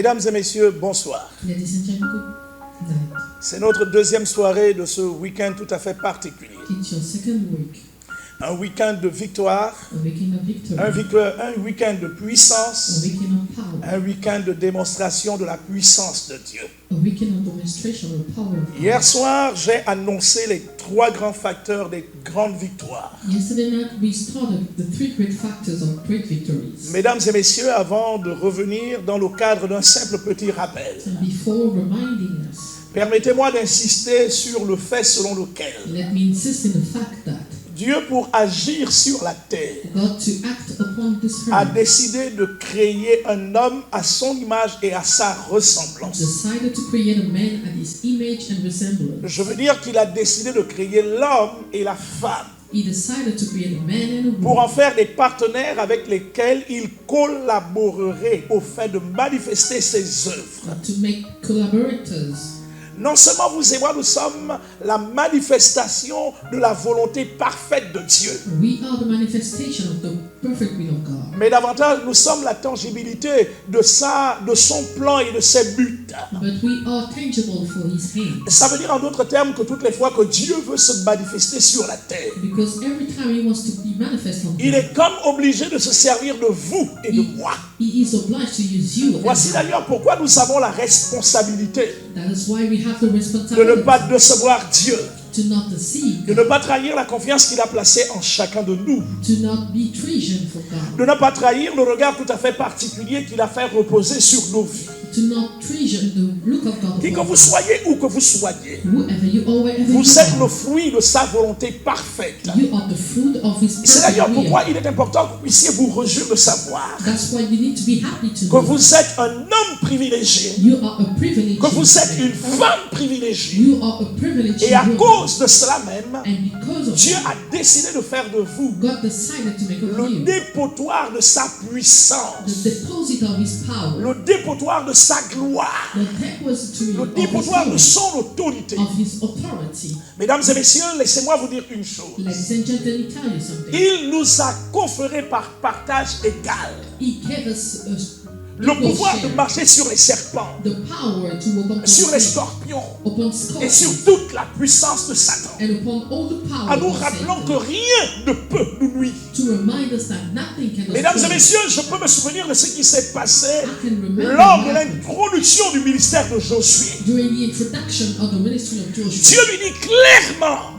Mesdames et messieurs, bonsoir. Ladies and gentlemen, good night. C'est notre deuxième soirée de ce week-end tout à fait particulier. It's your second week. Un week-end de victoire, A weekend of victory. un week-end de puissance, A weekend of power. un week-end de démonstration de la puissance de Dieu. A weekend of demonstration of the power of God. Hier soir, j'ai annoncé les 3 grands facteurs des grandes victoires. Yesterday night we started the 3 great factors of great victories. Mesdames et messieurs, avant de revenir dans le cadre d'un simple petit rappel, And before reminding us, permettez-moi d'insister sur le fait selon lequel let me insist in the fact that Dieu, pour agir sur la terre, God to act upon this a earth décidé de créer un homme à son image et à sa ressemblance. decided to create a man at his image and resemblance. Je veux dire qu'il a décidé de créer l'homme et la femme He decided to create a man and a pour en woman faire des partenaires avec lesquels il collaborerait au fait de manifester ses œuvres. to make collaborators. Non seulement vous et moi, nous sommes la manifestation de la volonté parfaite de Dieu, We are the manifestation of the perfect will of God. mais davantage nous sommes la tangibilité de son plan et de ses buts. But we are tangible for his hand. Ça veut dire en d'autres termes que toutes les fois que Dieu veut se manifester sur la terre, Because every time he wants to be manifest on il earth, est comme obligé de se servir de vous et de moi. he is obliged to use you. and Voici I. d'ailleurs pourquoi nous avons la responsabilité That is why we have the de ne responsibility pas décevoir Dieu, to not deceive, de ne pas trahir la confiance qu'il a placée en chacun de nous, to not be treason for God, de ne pas trahir le regard tout à fait particulier qu'il a fait reposer sur nos vies. to not treasure the look of God. Et que vous soyez où que vous soyez, Whoever you are, wherever vous you êtes le are, fruit de sa volonté parfaite. you are the fruit of his Et c'est d'ailleurs perfect pourquoi will. il est important que vous puissiez vous réjouir de savoir That's why you need to be happy to que know vous êtes un homme privilégié, you are a privileged que vous êtes man. une femme privilégiée. You are a privileged Et à woman. cause de cela même, And because of Dieu that, a décidé de faire de vous God decided to make of le you dépotoir de sa puissance, the deposit of his power, le dépotoir de sa gloire, the depository le of his dépotoir de power, son autorité. of his authority. Mesdames et messieurs, laissez-moi vous dire une chose. Ladies and gentlemen, let me tell you something. Il nous a conféré par partage égal He gave us le equal pouvoir de share, marcher sur les serpents, the power to walk upon sur les snakes, scorpions upon et sur scorpions, toute la puissance de Satan, and upon all the power en nous of rappelant que Satan, rien ne peut nous nuire. to remind us that nothing can Mesdames et destroy us. messieurs, je peux me souvenir de ce qui s'est passé I can remember lors de what happened l'introduction du ministère de Josué. during the introduction of the ministry of Joshua. Dieu lui dit clairement,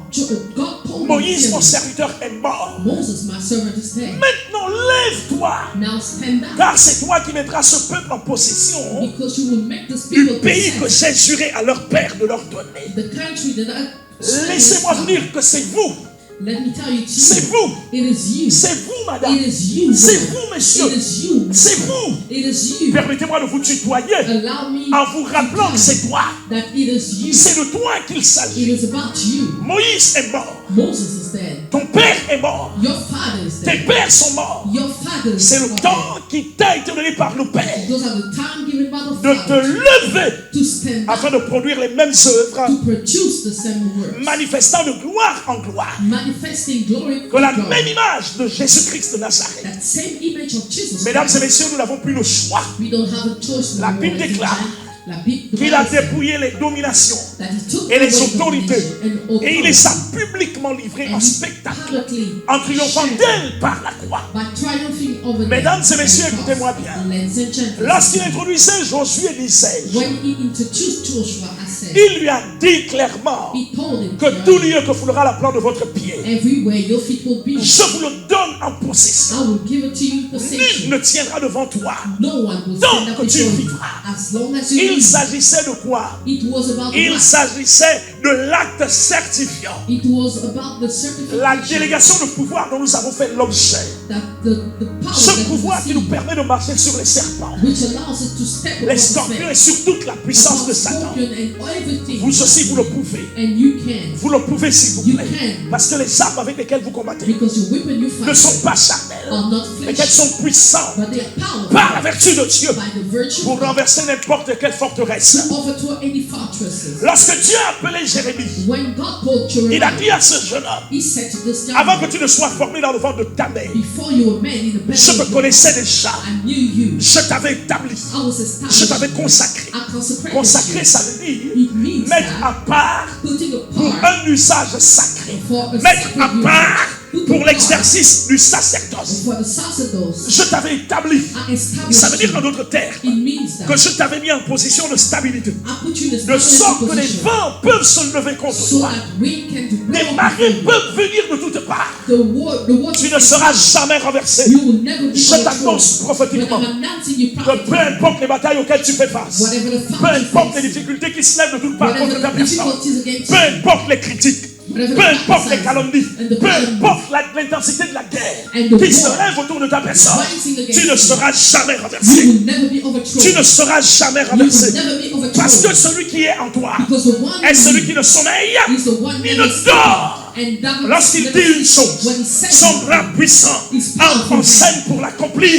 God told Moïse, mon him, serviteur, est mort. Moses, my servant, is dead. Maintenant, lève-toi, Now stand up, car c'est toi qui mettras ce peuple en possession because you will make this du people pays que possess j'ai juré à leur père de leur donner. the country that I swore Laissez-moi vous to. dire que c'est vous, Let me tell you, c'est vous, it is you. c'est vous, madame, It is you. c'est woman. vous, messieurs, It is you. c'est vous. It is you. Permettez-moi de vous tutoyer Allow me en vous rappelant to que tell c'est toi, you that it is you. c'est de toi qu'il It s'agit. is about you. Moïse est mort, Moses is dead. ton père est mort, Your father is tes dead. pères sont morts. Your father is C'est le dead. temps qui t'a été donné par le Père Those are the time given by the de te Father lever to stand up, afin de produire les mêmes œuvres, to produce the same works, manifestant de gloire en gloire manifesting glory que la to God. même image de Jésus-Christ de Nazareth. That same image of Jesus Mesdames et Christ. messieurs, nous n'avons plus le choix. We don't have a choice no La more, Bible ladies and déclare gentlemen. La Bible qu'il a says dépouillé les dominations that he took et les away autorités domination and et il les a authority, publiquement livrées and en he spectacle publicly en triomphant shared d'elle par la croix. by triumphing over Mesdames them et messieurs, on the cross. écoutez-moi bien. Ladies and gentlemen, Lorsqu'il introduisait Josué, disais-je, when he introduced Joshua, I said, il lui a dit clairement he told him que tout lieu que foulera la plante de votre pied, everywhere your feet will be, je vous le donne en possession. I will give it to you in Nul possession. ne tiendra devant toi. No one will Tant stand up que tu before you. vivras. As long as you Il live, s'agissait de quoi? it was about Il what? s'agissait de l'acte certifiant. It was about the La certification délégation de pouvoir dont nous avons fait l'objet. that the power Ce that we pouvoir qui nous receive, permet de marcher sur les serpents, which allows us to step upon les the scorpions snake, et sur toute la puissance de upon Satan. scorpion and everything. Vous aussi, vous le pouvez. And you can, Vous le pouvez, s'il vous You plaît. can. Parce que les armes avec lesquelles vous combattez because your weapon you ne fight sont with pas charnelles, are not mais qu'elles flesh, sont puissantes but they are powerful par la vertu de Dieu by the virtue pour of God renverser n'importe quelle forteresse. to overthrow any fortresses. Lorsque Dieu a appelé Jérémie, When God called il a Jeremiah, dit à ce jeune homme, he said to this young avant que man, tu ne sois formé dans le ventre de ta mère, before you were made in the belly je of te your connaissais mother, déjà. I knew you. Je t'avais établi. I was Je established. t'avais consacré. I consecrated Consacré, you. ça veut dire It means mettre that à part putting pour apart un usage sacré. for a Mettre à sacred part use. pour l'exercice du sacerdoce. For the sacerdoce, Je t'avais établi. I established Ça veut dire en you. d'autres termes It means que that je t'avais mis en position de stabilité. I put you in a De sorte que les position vents peuvent se lever contre so toi. that wind can blow Les up marées before you. peuvent venir de toutes parts. The water Tu ne seras jamais renversé. you will never be Je t'annonce overthrown. prophétiquement When I'm announcing you que prophetically, peu importe les batailles auxquelles tu fais face, whatever the peu fight you importe les face, difficultés qui se lèvent de toutes parts whatever contre ta the personne, difficulties against peu you, importe les critiques, whatever peu the importe les criticizing calomnies, and the peu calumnies, importe l'intensité de la guerre and the qui se war lève autour de ta personne, rising against tu ne you, seras jamais you renversé. will never be overthrown. Tu ne seras jamais You will renversé. never be overthrown. Parce que celui qui est en toi Because the one est celui in qui ne sommeille you is the one ni that ne is dort. and that Lorsqu'il never dit une sleeps. chose, When he says son something, bras puissant His entre powerful en scène pour l'accomplir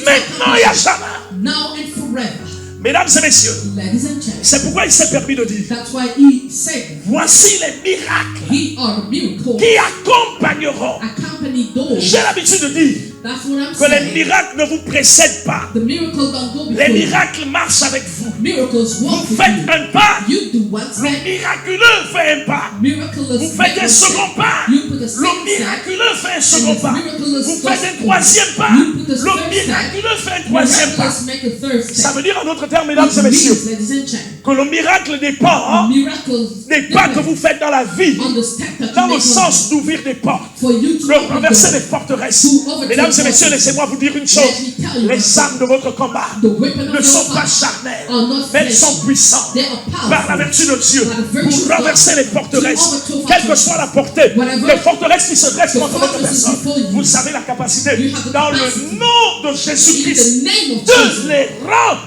maintenant et à jamais. now and forever. Mesdames et messieurs, Ladies and gentlemen, c'est pourquoi il s'est permis de dire, that's why he said, voici les miracles "He are the miracle qui accompagneront. accompany those." J'ai l'habitude de dire That's what I'm que les saying. miracles ne vous précèdent pas. The miracles don't go Les before you. miracles marchent avec vous. Miracles Vous walk with faites you. un pas, You do one le step. miraculeux fait un pas. Miraculous Vous faites un second pas, You put a le second step. miraculeux fait un second pas. Vous faites un You troisième pas, put a le third miraculeux fait un troisième pas. Miraculous make a third Ça step. veut dire en d'autres termes, mesdames et It messieurs, means, ladies and gentlemen, que le miracle dépend miracles des pas que vous faites dans la vie, on the step that you dans le make sens d'ouvrir des portes, for you to de open renverser doors. les forteresses. To overthrow Mesdames et messieurs, forces. laissez-moi vous dire une chose. Let me tell you Les something. armes de votre combat The weapon of ne your sont pas fight charnelles, are not mais elles flesh. sont puissantes They are powerful. par la vertu de Dieu By the virtue pour of God. renverser les forteresses, To overthrow quelle que fortresses. soit la portée, Whatever les forteresses qui se dressent the contre votre fortresses personne. before you. Vous avez la capacité, You have the dans le capacity. nom de In Jésus-Christ, the name of de Jesus, les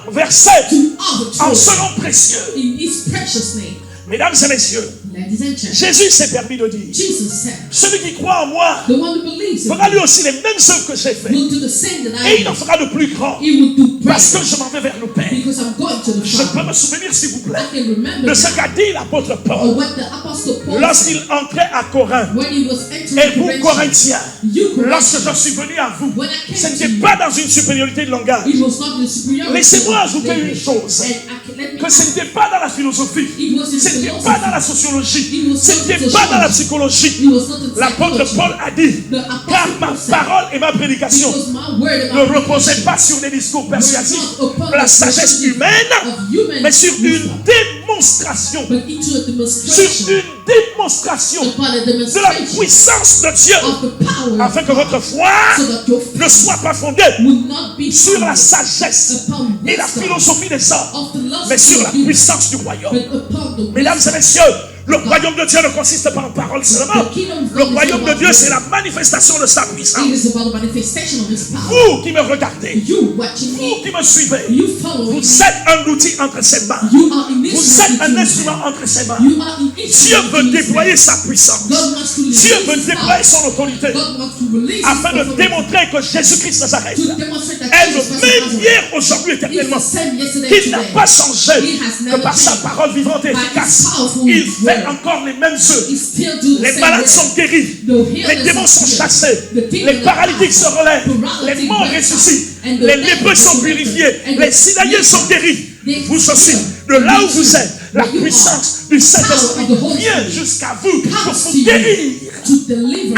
renverser to en overthrow ce nom précieux. in His precious name. Mesdames et messieurs, Ladies and gentlemen, Jésus s'est permis de dire, Jesus said, celui qui croit en moi "The one who believes in fera me lui aussi les mêmes œuvres que j'ai faites, will do the same that et I il en do. fera de plus grand, He will do parce que greater je m'en vais vers le Père. because I'm going to the Je peux Father." me souvenir, s'il vous plaît, I can remember de ce that. qu'a dit l'apôtre Or Paul what the Apostle Paul lorsqu'il said entrait à Corinthe. when he was Et entering vous, Corinthians. Corinthiens, You lorsque Corinthians, je suis venu à vous, when I ce came n'était to you, pas dans une supériorité de langage. it was not the superiority. Laissez-moi ajouter language. une chose, And let me que ce n'était pas dans la philosophie, It was in ce n'était philosophy. pas dans la sociologie, It was ce not n'était in pas dans la sociology. psychologie. It was not in L'apôtre psychology. Paul a dit, The Apostle car ma Paul said, parole et ma prédication because my word and ne my reposaient preaching pas sur des discours persuasifs were not upon de la the sagesse persuasion humaine, of human mais sur une wisdom, démonstration, but into a sur demonstration une démonstration upon a de la demonstration puissance de Dieu, of the power afin que votre foi so that your ne faith soit pas fondée will not be sur la founded sagesse upon et la wisdom philosophie des hommes, of the mais sur la philosophy of puissance du royaume. but upon the Mesdames et wisdom. messieurs, le royaume de Dieu ne consiste pas en paroles seulement. The kingdom of Le God is royaume de about Dieu, c'est wisdom. la manifestation de sa puissance. It is about the manifestation of His power. Vous qui me regardez, You watching vous me, qui me suivez, you following vous me, êtes un outil entre ses mains. you are an Vous instrument. êtes un in His instrument hand. entre ses mains. You are an Dieu instrument. veut in His déployer hand. sa puissance. God wants to release Dieu veut His déployer power. son autorité God wants to release afin His de authority démontrer que Jésus-Christ Nazareth to demonstrate that est Jesus le Christ même is hier, aujourd'hui, He's éternellement. the same yesterday Qu'il n'a today. pas changé, He has que never par sa changed. parole vivante et By His efficace, powerful il fait word. encore les mêmes œuvres. He still do the Les same malades work. sont guéris, The healers les démons are sont healed. chassés, The demons les are paralytiques se cast. relèvent, Paralytic les morts rise up. ressuscitent, And the les dead lépreux sont resurrected. purifiés, And les the synaïeux sont sick guéris. they Vous aussi, heal. de là où And vous you êtes, la where you puissance du Saint-Esprit power of the Holy vient Spirit jusqu'à vous pour comes vous to you guérir. to deliver.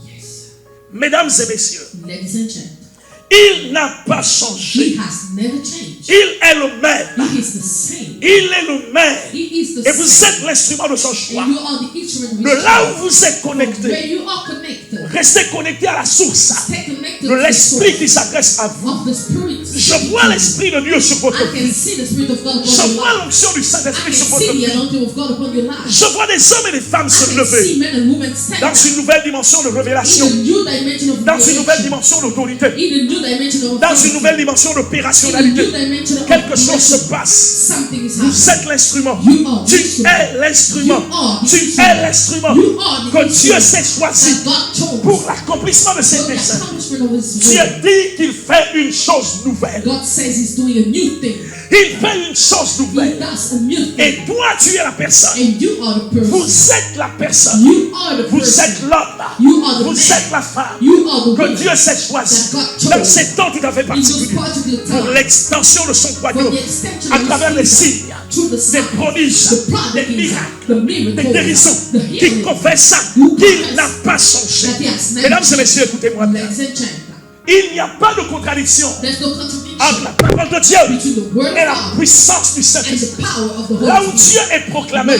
Yes. Mesdames et messieurs, Ladies and gentlemen, il n'a pas He changé. has never changed. Il est le même. He is the same. Il est le même. He is the Et vous same. êtes l'instrument de son choix. And you are the instrument of De His là power. où vous êtes Where connecté, you are connected. restez connecté à la source Stay connected de to the l'esprit source qui s'adresse à vous. of the Spirit. Je vois l'esprit de Dieu sur votre I vie. can see the Spirit of God upon Je your vois life. l'onction du I Saint-Esprit can sur votre see the vie. anointing of God upon your life. Je vois des hommes et des femmes I se can lever see men and women stand dans une nouvelle dimension de in révélation, a new dimension of dans une nouvelle revelation, dimension d'autorité, in a new dimension of dans une authority, nouvelle dimension in a new d'opérationnalité. dimension of Quelque chose operation. se passe. Something is Vous happening. êtes l'instrument. You are Tu the instrument. es l'instrument. You are the Tu es instrument. l'instrument You are the que Dieu instrument s'est choisi that God chose pour l'accomplissement de ses for the desseins. accomplishment of His Dieu will. dit qu'il fait une chose nouvelle. nouvelle. God says He's doing a new thing. Il fait une chose He nouvelle. does a new thing. Et toi, tu es la personne. And you are the person. Vous êtes la personne. You are the Vous person. êtes l'homme. You are the Vous man. êtes la femme. You are the Que woman Dieu s'est choisi that God chose. dans ces temps tout à fait in those particuliers particular pour times. l'extension de son For royaume the extension à of travers His les kingdom, signes, through the des signs, prodiges, the prodigies, des miracles, the miracles, des guérisons, the qui healing, confessent who qu'il confess n'a pas changé. that He has never Mesdames et changed. messieurs, écoutez-moi bien. Ladies and gentlemen, Il n'y a pas de contradiction there's no contradiction entre la parole de Dieu between the word et la of God puissance du and Saint-Esprit. the power of the Là Holy où Spirit. Dieu est proclamé,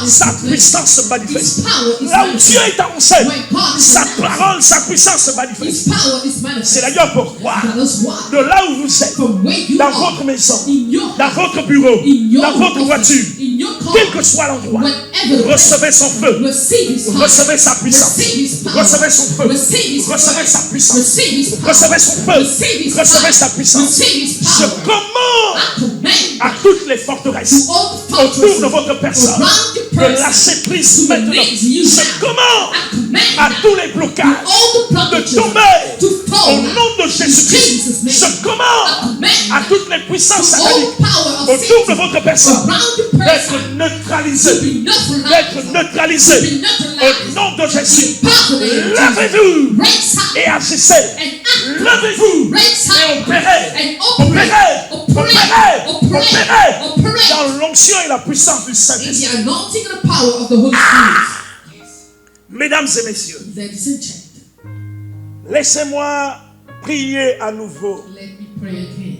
sa puissance se manifeste. His power is Là où Dieu manifest. est annoncé, When God is sa announced, parole, sa puissance se His manifeste. power is C'est manifest. d'ailleurs pourquoi, That is why, de là où vous êtes, from where you dans are, votre maison, in your dans house, votre bureau, in your dans votre office, voiture, in your car, quel que soit l'endroit, whenever, recevez son feu, receive His power, recevez sa puissance, receive His power, recevez son feu, receive His recevez power, sa puissance, receive His power, recevez son feu, receive His recevez power, sa puissance. receive His Je power. commande I command à toutes les forteresses to all the autour fortresses de votre personne around your de person lâcher prise to maintenant. release you Je now. commande I command à now tous les to blocages all the de blockages tomber to au fall nom de Jésus-Christ. Jesus' name. Je commande à toutes les puissances to all sataniques the power of autour de Satan votre personne around your d'être person neutralisées, to be neutralized, d'être neutralisées to be neutralized. au nom de Jésus. The power of Jesus. Levez-vous Raise up et agissez. and act. Levez-vous Raise et up opérez. and Opérez, operate, opérez, operate, operate dans l'onction et la puissance du in Saint-Esprit. the anointing and the power of the Holy Spirit. Yes. Mesdames et messieurs, Ladies and gentlemen, laissez-moi prier à nouveau. let me pray again.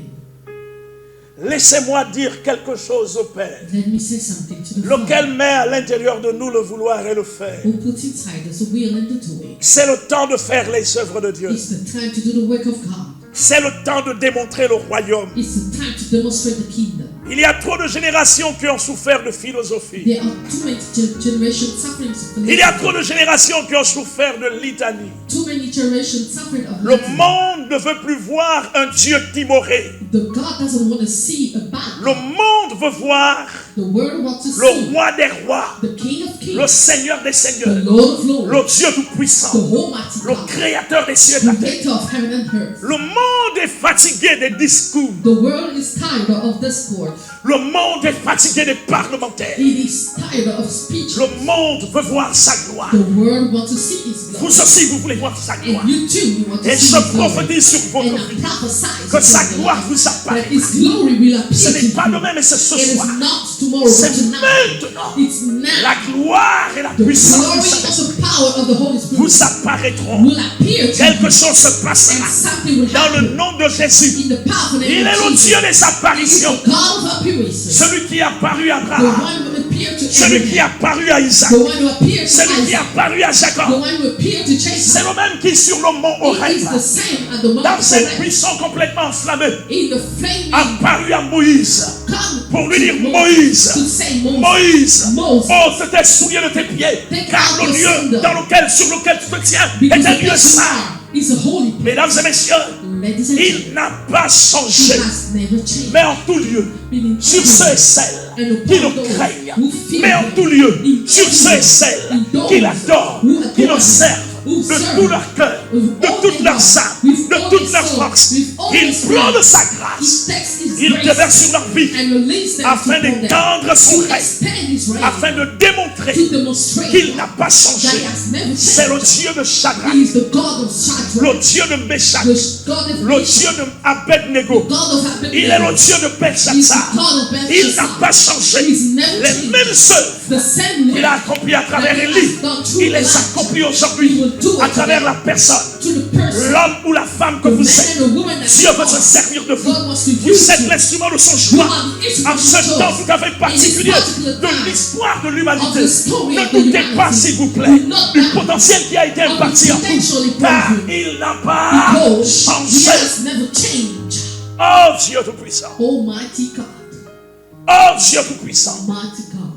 Laissez-moi dire quelque chose au Père, Let me say something to the lequel Father met à l'intérieur de nous le vouloir et le faire. who puts inside us a will and the doing. C'est le temps de faire les œuvres de Dieu. It's the time to do the work of God. C'est le temps de démontrer le royaume. It's the time to demonstrate the kingdom. Il y a trop de générations qui ont souffert de philosophie. There are too many generations suffering from Il y a trop de générations qui ont souffert de litanie. too many generations suffering of Le litany. monde ne veut plus voir un Dieu timoré. The God doesn't want to see a bad Le God. monde veut voir The world wants to le see roi des rois, the King of le Kings, Seigneur des the seigneurs, Lord of Lords, le Dieu the tout-puissant, Almighty le God, créateur des cieux et de la terre. creator of heaven and earth. Le monde est fatigué des discours. The world is tired of discord. Le monde est fatigué des parlementaires. It is tired of speech. Le monde veut voir sa gloire. The world wants to see His glory. Vous aussi, vous voulez voir sa gloire. And you too, you want to Et see je His glory. prophétise sur And votre I vie prophesy que to sa your gloire life vous that apparaît. His glory will Ce appear n'est to pas you. demain, mais c'est ce It is soir. not tomorrow, C'est but tonight. maintenant. It's now. La gloire et la The puissance glory du Saint-Esprit and the power of the Holy Spirit vous apparaîtront. will appear to Quelque you. chose se passera And something will dans le happen nom de Jésus. in the powerful Il name est of le Jesus. Dieu des He is apparitions. the God of appearances. Celui qui a apparu à The Abraham. one who appeared to Celui qui a Abraham. apparu à Isaac. The one who appeared to Celui qui a Isaac. apparu à The Jacob. one who appeared to C'est Jacob. le même qui sur le mont He is Horeb, the same at the Mount dans of ses Horeb, buissons complètement enflammés, in the flaming apparu à Moïse come pour lui to dire Moses, Moïse, to say Moses, Moïse, Moses, ôte tes souliers de tes pieds, take car out le your lieu sandals, dans lequel, sur lequel tu te tiens because est un the lieu place you saint. are is a holy place. Mesdames et messieurs, Ladies and il gentlemen, n'a pas he changé, has never changed. mais en tout lieu, Meaning sur ceux et celles and qui upon le those craignent, who fear mais en him, tout lieu, in sur ceux et everywhere, celles in those qui l'adorent, who qui adore le him, servent who de serve tout leur cœur, with de all toute their leur heart, âme, with de all toute their leur soul, force. with all Il their prend de strength. sa He grâce, takes his il grace déverse sur leur vie and release them afin upon them, d'étendre son to règne, extend his reign, afin de démontrer to demonstrate qu'il n'a pas that changé. he has never C'est le changed. Dieu de Shadrach, He is the God of Shadrach, le Dieu de Meshach, the God of le Meshach, Dieu de Abednego. the God of Abednego. Il est le Dieu de He is the Belshazzar. God of Il n'a Belshazzar. pas changé. He is never Les changed. mêmes œuvres The same qu'il a way accomplies à travers that he Élie, has done through il les Elijah, accomplit he aujourd'hui will do it à travers today. la personne, to the person, l'homme ou la femme que the vous man êtes. and the woman that Dieu you veut se are. servir de vous. God wants to Vous use êtes you. l'instrument de son You choix. are the instrument En of ce his temps choice. tout à fait particulier particular de time l'histoire de of l'humanité, the story ne of the doutez pas, humanity. s'il vous plaît, Do not du doubt potentiel qui a été of the imparti en potential vous, he car brought you. il n'a pas Because he changé. has never changed. Oh Dieu Tout-Puissant, Almighty God, oh Dieu Tout-Puissant. Almighty God.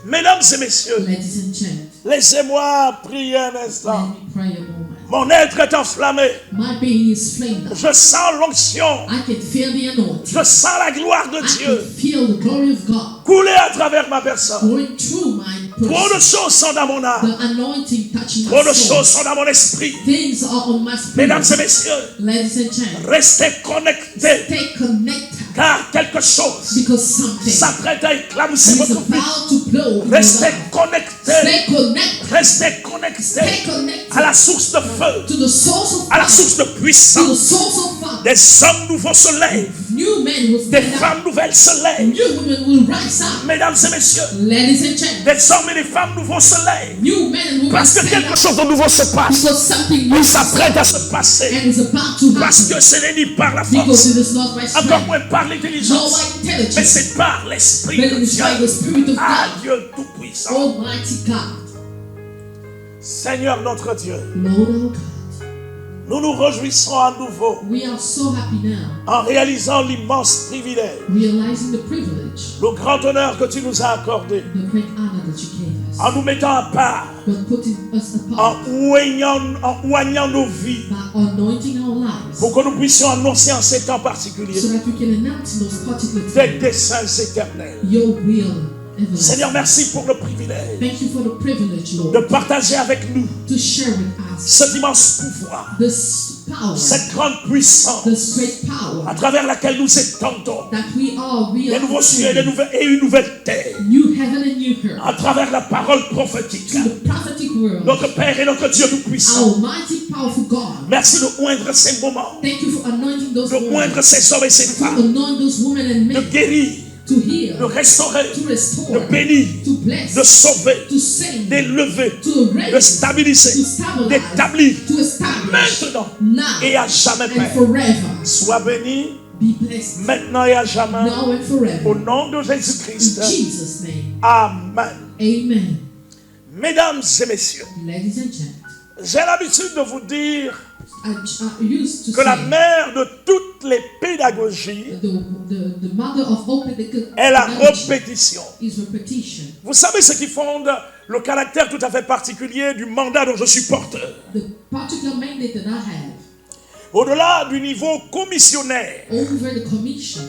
Mesdames et messieurs, Ladies and gentlemen, laissez-moi prier un instant. let me pray a moment. Mon être est enflammé. My being is flamed up. Je sens l'onction. I can feel the anointing. Je sens la gloire de I Dieu can feel the glory of God couler à travers ma personne. going through my Trop de person. choses sont dans mon âme. The anointing touching Trop de my soul. choses sont dans mon esprit. Things are on my Mesdames et spirit. messieurs, Ladies and gentlemen, restez connectés. stay connected Car quelque chose because something s'apprête à éclabousser is votre vie. about to blow in your Restez life. connectés. Stay connected. Restez Stay connectés connected à la source de feu, to the source of à la power, source de to the puissance. source of fire. Des hommes nouveaux se lèvent. New men will Des stand up. femmes nouvelles se lèvent. New women will rise up. Mesdames et messieurs, Ladies and gentlemen, des hommes et des femmes nouveaux se lèvent. new men and women Parce que stand quelque up chose de nouveau se passe. because something new Il s'apprête à se passer. and is about to Parce happen que ce n'est ni par la because force, it is not by encore strength, moins par nor l'intelligence, by mais intelligence, c'est par l'Esprit but de it is by the Dieu. Spirit of Ah, God. Dieu Tout-Puissant. Almighty God, Seigneur notre Dieu, Lord our God, nous nous réjouissons à nouveau we are so happy now, en réalisant l'immense privilège, realizing the privilege, le grand honneur que tu nous as accordé, the great honor that you gave us, en nous mettant à part, but putting us en apart oignant nos vies, by anointing our lives, pour que nous puissions annoncer en ces temps particuliers so that we can announce in those particular des times desseins éternels. your will everlasting. Seigneur, merci pour le privilège Thank you for the privilege, de Lord, partager avec nous to share with us cet immense pouvoir, this power, cette grande puissance this great power à travers laquelle nous étendons that we are des nouveaux cieux ascending, et une nouvelle terre, new heaven and new earth, à travers la parole prophétique. to the prophetic world, Notre Père et notre Dieu Tout-Puissant, Almighty powerful God. merci de oindre ces moments, Thank you for anointing those de oindre women, ces hommes et ces to femmes, anoint those women and de men, guérir, to heal, de restaurer, to de restore, bénir, to bless, de sauver, to save, d'élever, to de raise, stabiliser, to stabilize, d'établir, to establish, maintenant now et à jamais, and Père. forever. Sois béni Be blessed maintenant et à jamais. now and forever. Au nom de In Jésus-Christ. Jesus' name, Amen. amen. Mesdames et messieurs, Ladies and gentlemen, j'ai l'habitude de vous dire I used to que la say mère de toutes les pédagogies the mother of all pedagogy est la répétition. is repetition. Vous savez ce qui fonde le caractère tout à fait particulier du mandat dont je suis porteur. The particular mandate that I have Au-delà du niveau commissionnaire, over the commission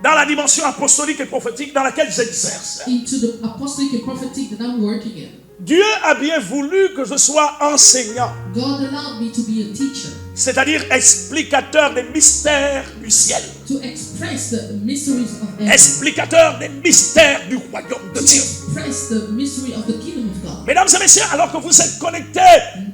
dans la dimension apostolique et prophétique dans laquelle j'exerce, into the apostolic and prophetic that I'm working in. Dieu a bien voulu que je sois enseignant, God allowed me to be a teacher, c'est-à-dire explicateur des mystères du ciel, to express the mysteries of heaven, explicateur des mystères du royaume de to Dieu. express the mystery of the kingdom of God. Mesdames et messieurs, alors que vous êtes connectés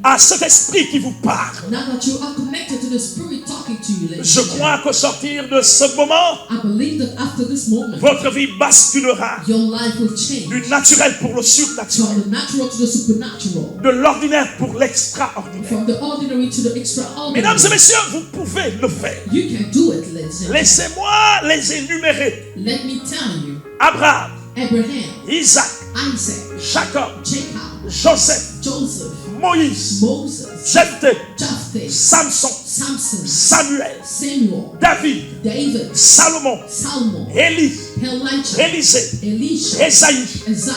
à cet esprit qui vous parle, Now that you are connected to the Spirit talking to you, ladies je and gentlemen, crois qu'au sortir de ce moment, I believe that after this moment, votre vie basculera your life will change du naturel pour le from surnaturel, the natural to the supernatural, de l'ordinaire pour l'extraordinaire. from the ordinary to the extraordinary. Mesdames et messieurs, vous pouvez le faire. You can do it, ladies and gentlemen. Laissez-moi les énumérer. Let me tell you, Abraham, Abraham, Isaac, Isaac, Jacob, Jacob, Joseph, Joseph, Moïse, Moses, Jephthé, Jephthah, Samson, Samson, Samuel, Samuel, David, David, Salomon, Solomon, Élie, Elijah, Élisée, Elisha, Esaïe, Isaiah,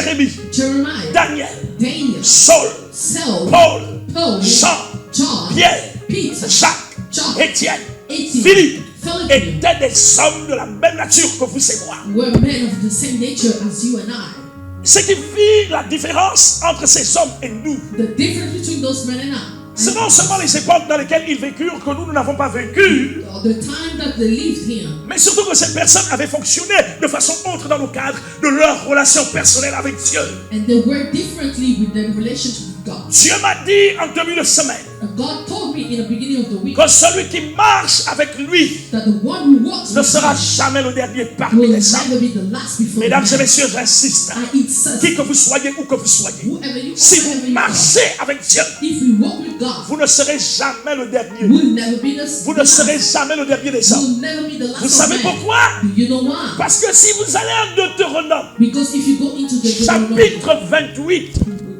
Jérémie, Jeremiah, Daniel, Daniel, Saul, Saul, Paul, Paul, Jean, John, Pierre, Peter, Jacques, John, Étienne, Etienne, Philippe Philip étaient des hommes de la même nature que vous et moi. were men of the same nature as you and I. Ce qui fit la différence entre ces hommes et nous, The difference between those men and I, ce non seulement les époques dans lesquelles ils vécurent que nous n'avons pas vécues, the time that they lived here, mais surtout que ces personnes avaient fonctionné de façon autre dans le cadre de leur relation personnelle avec Dieu. and they work differently with their relationship with God. Dieu m'a dit en début de semaine God told me in the beginning of the week que celui qui marche avec lui that the one who walks ne with sera him jamais le dernier parmi will les hommes. never be the last before Mesdames the et man. messieurs, j'insiste, I insist, qui que vous soyez, où que vous soyez, whoever you si are, wherever vous you are, marchez avec Dieu, if you walk with God, vous ne serez jamais le dernier. will never be the Vous ne serez jamais le dernier des hommes. will never be the last Vous of savez man. pourquoi? Do you know why? Parce que si vous allez en Deutéronome, Because if you go into the Deuteronomy, chapitre 28,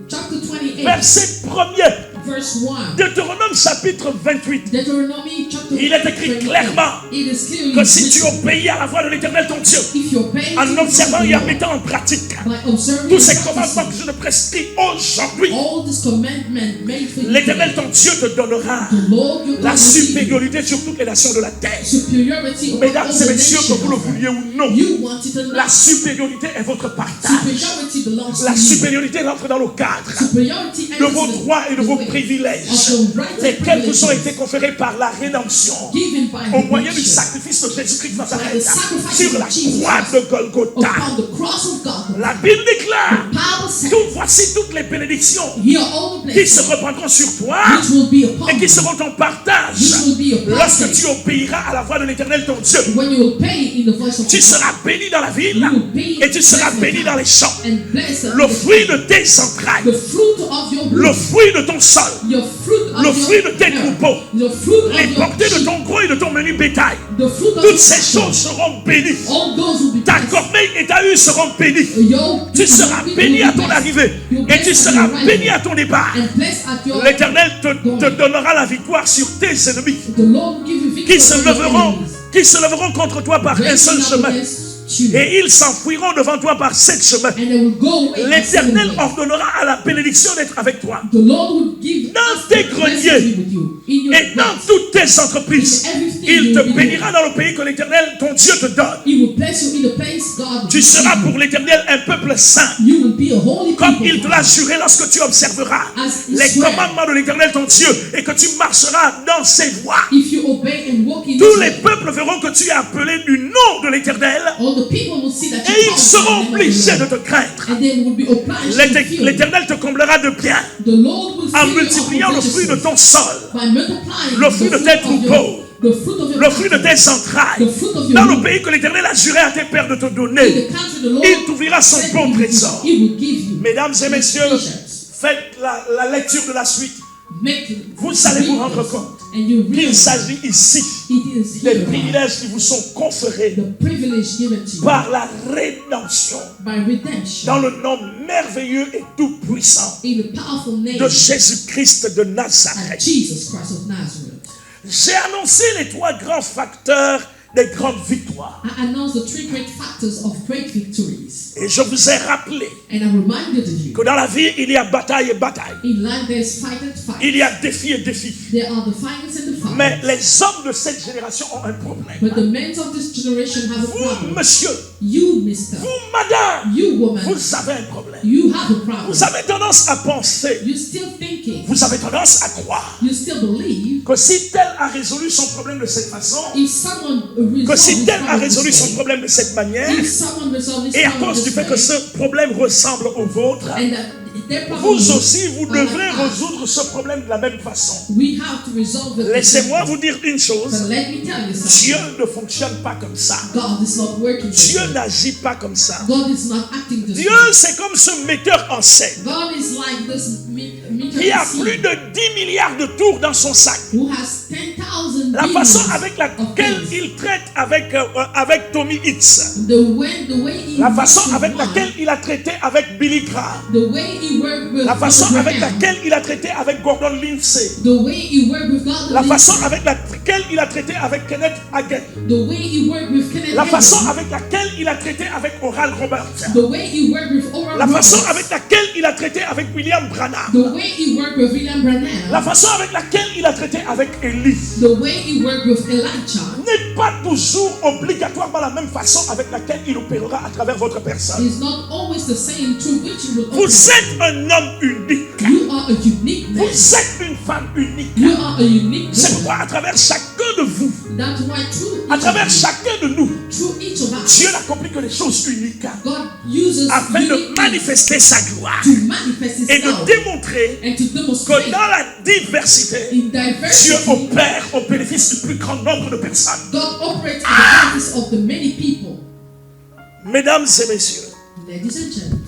chapter 28, verset 1er, verse 1. Deutéronome chapitre 28. Deuteronomy chapter Il est écrit 28. clairement It is clearly que si tu written, obéis à la voix de l'Éternel ton Dieu, if you obey en to observant the et en Lord, mettant en pratique by observing tous ces and commandements que practicing je te prescris aujourd'hui, all this commandment made for you l'Éternel today, ton Dieu te donnera the Lord your la God will give you supériorité sur toutes les nations de la terre. superiority over Mesdames all et the messieurs, que vous le nations. vouliez ou non, You want it or la not. supériorité est votre partage. Superiority belongs La to you. supériorité rentre dans le cadre Superiority de enters vos the- droits et de the vos way privilèges, of the rights and lesquels vous ont privileges été conférés par la rédemption given by au moyen du redemption sacrifice de Jésus-Christ de by Nazareth the sacrifice sur of la Jesus croix Christ de Golgotha. upon the cross of God. La Bible déclare, Bible says, voici toutes les bénédictions here are all the qui se blessings reprendront sur toi which will be upon et qui you, seront ton partage which will be your lorsque blessing. tu obéiras à la voix de l'Éternel ton Dieu. When you obey in the voice of Tu God, seras béni dans la ville you will be et tu seras blessed béni dans les champs. and blessed Le in the fruit de tes entrailles, the fruit of your le womb, fruit de ton sol, your fruit of le your fruit de tes hair, troupeaux, the fruit les of your portées de sheep, ton gros et de ton menu bétail, the fruit of toutes your ces cattle, choses seront bénies. all those will be Ta blessed. corbeille et ta husse seront bénies. Your Tu seras people béni will à be ton blessed. arrivée You'll be et tu blessed at seras your béni arrival à ton départ. and blessed at your L'Éternel te donnera la victoire sur tes ennemis The Lord will give you victory qui se over your leveront, enemies. contre toi par un seul Raising up chemin. against you. Et ils s'enfuiront devant toi par 7 chemins. And they will go away by seven L'Éternel ways. ordonnera à la bénédiction d'être avec toi. The Lord will give Dans us tes the greniers blessing with you, in your et dans gates. toutes tes entreprises. In everything Il you te will be bénira dans le pays que l'Éternel, ton Dieu, te donne. He will bless you in the place God Tu will seras give pour you. l'Éternel un peuple saint, You will be a holy comme people. il te l'a juré lorsque tu observeras As he les swear. commandements de l'Éternel, ton Dieu, et que tu marcheras dans ses voies. If you obey and walk in Tous His les way, peuples verront que tu es appelé du nom de l'Éternel all the people will see that et you ils seront call obligés de the te craindre. Lord, and they will be obliged to fear you. L'Éternel te comblera de bien The Lord will en fill you up multipliant with le fruit de righteousness ton sol, by multiplying le the fruit de fruit tes of troupeaux, the fruit of your le fruit de cattle, tes entrailles, the fruit of your dans le womb. pays que l'Éternel a juré à tes pères de te In donner. the country the Lord Il t'ouvrira son said bon he will give trésor. you. He will give you. Mesdames et messieurs, Treasures. faites la lecture de la suite. Make Vous allez vous read rendre this, compte and you qu'il realize s'agit ici it is des here privilèges qui vous sont conférés the privilege given to you par la rédemption by redemption dans le nom merveilleux et tout-puissant in the powerful name de Jésus-Christ de of Nazareth. Jesus Christ of Nazareth. J'ai annoncé les 3 grands facteurs des grandes victoires. I announce the 3 great factors of great victories, Et je vous ai rappelé and I reminded you que dans la vie, il y a bataille et bataille. in life there's fight and fight. Il y a défi et défi. There are the fights and the fights. Mais les hommes de cette génération ont un problème. But the men of this generation have a Vous, problem. monsieur, You, mister, vous, madame, you, woman, vous avez un problème. you have a problem. Vous avez tendance à penser, You're still thinking, vous avez tendance à croire you still believe que si tel a résolu son problème de cette façon, if someone que si resolves tel a his résolu son problem problème de cette manière, if someone resolves his et à problem cause du this fait que way, ce problème ressemble au vôtre, and that their problem vous aussi, vous are like devrez us, résoudre ce problème de la même façon. we have to resolve it. Laissez-moi vous dire une chose, But let me tell you something. Dieu ne fonctionne pas comme ça. God is not working this Dieu way. n'agit pas comme ça. God is not acting this Dieu, way. c'est comme ce metteur en scène God is like this meter qui a scene plus de 10 milliards de tours dans son sac. who has 10,000 La façon billions avec of laquelle things. il traite avec Tommy Hicks. The way he La works façon with avec one, laquelle il a traité avec Billy Graham. the way he worked with La façon Brother avec Graham, laquelle il a traité avec Gordon Lindsay. the way he worked with God, La façon avec laquelle il a traité avec Kenneth Hagin. the way he worked with Kenneth La façon Hagin, avec laquelle il a traité avec Oral Roberts. the way he worked with Oral La façon Roberts, avec laquelle il a traité avec William Branham. the way he worked with William Branham, La façon avec laquelle il a traité avec Élie the way he worked with Elijah n'est pas toujours obligatoirement la même façon avec laquelle il opérera à travers votre personne. is not always the same through which you will Vous open. êtes un homme unique. You are a unique man. Vous êtes une femme unique. You are a unique C'est man. pourquoi à travers chacun de vous, That's why through à each travers of you, chacun de nous, through each of us, Dieu n'accomplit que des choses uniques God uses afin unique de things manifester sa gloire to manifest et de Himself démontrer and to que demonstrate dans la diversité, in Dieu diversity. opère au bénéfice du plus grand nombre de personnes. God operates in the purpose of the many people. Mesdames et messieurs, Ladies and gentlemen,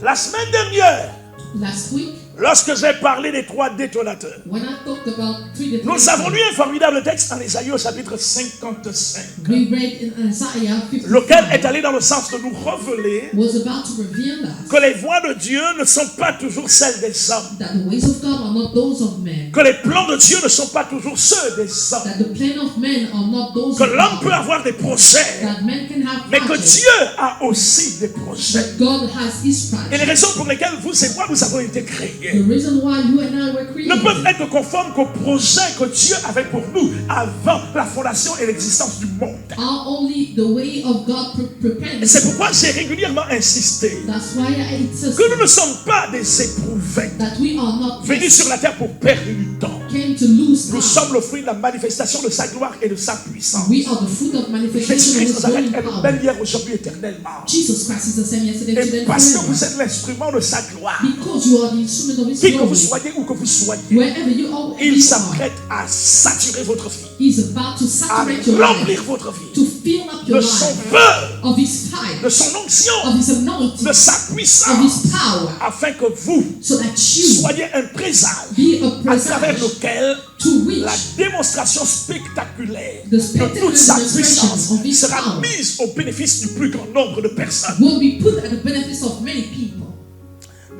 la semaine dernière, last week, Lorsque j'ai parlé des 3 détonateurs, When I talked about 3 nous avons lu detonators, un formidable texte en Ésaïe au chapitre 55, we read in Isaiah lequel est 55 allé dans le sens de nous révéler was about to reveal us que les voies de Dieu ne sont pas toujours celles des hommes, that the ways of God are not those of men, que les plans de Dieu ne sont pas toujours ceux des hommes, that the plan of men are not those que of l'homme peut God, avoir des projets, that men can have mais que projects, Dieu a aussi des projets. but God has His Et les projects. raisons pour lesquelles vous et moi nous avons été créés The reason why you and I were ne peuvent created être conformes qu'au projet que Dieu avait pour nous avant la fondation et l'existence du monde. are only the way of God prepared. Et c'est pourquoi j'ai régulièrement insisté That's why I insist que nous ne sommes pas des éprouvés that we are not venus sur la terre pour perdre du temps. came to lose Nous time. sommes le fruit de la manifestation de sa gloire et de sa puissance. We are the fruit of manifestation of Jésus-Christ His de Nazareth glory est and le power. même hier, aujourd'hui, éternellement. Jesus Christ is the same yesterday, today, Et and parce que vous forever. êtes l'instrument de sa gloire, Because you are the instrument of His qui que vous glory. soyez où que vous soyez, Wherever you are, wherever il you are, s'apprête à saturer votre vie, He's about to à saturate your life, remplir votre vie to fill up your de son life feu, of His fire, de son onction, of His anointing, de sa of puissance, His power, afin que vous so that you soyez un présage be a à travers presage lequel to reach la démonstration spectaculaire the de spectacular toute sa demonstration puissance of His sera power mise au bénéfice du plus grand nombre de personnes. will be put at the benefits of many people.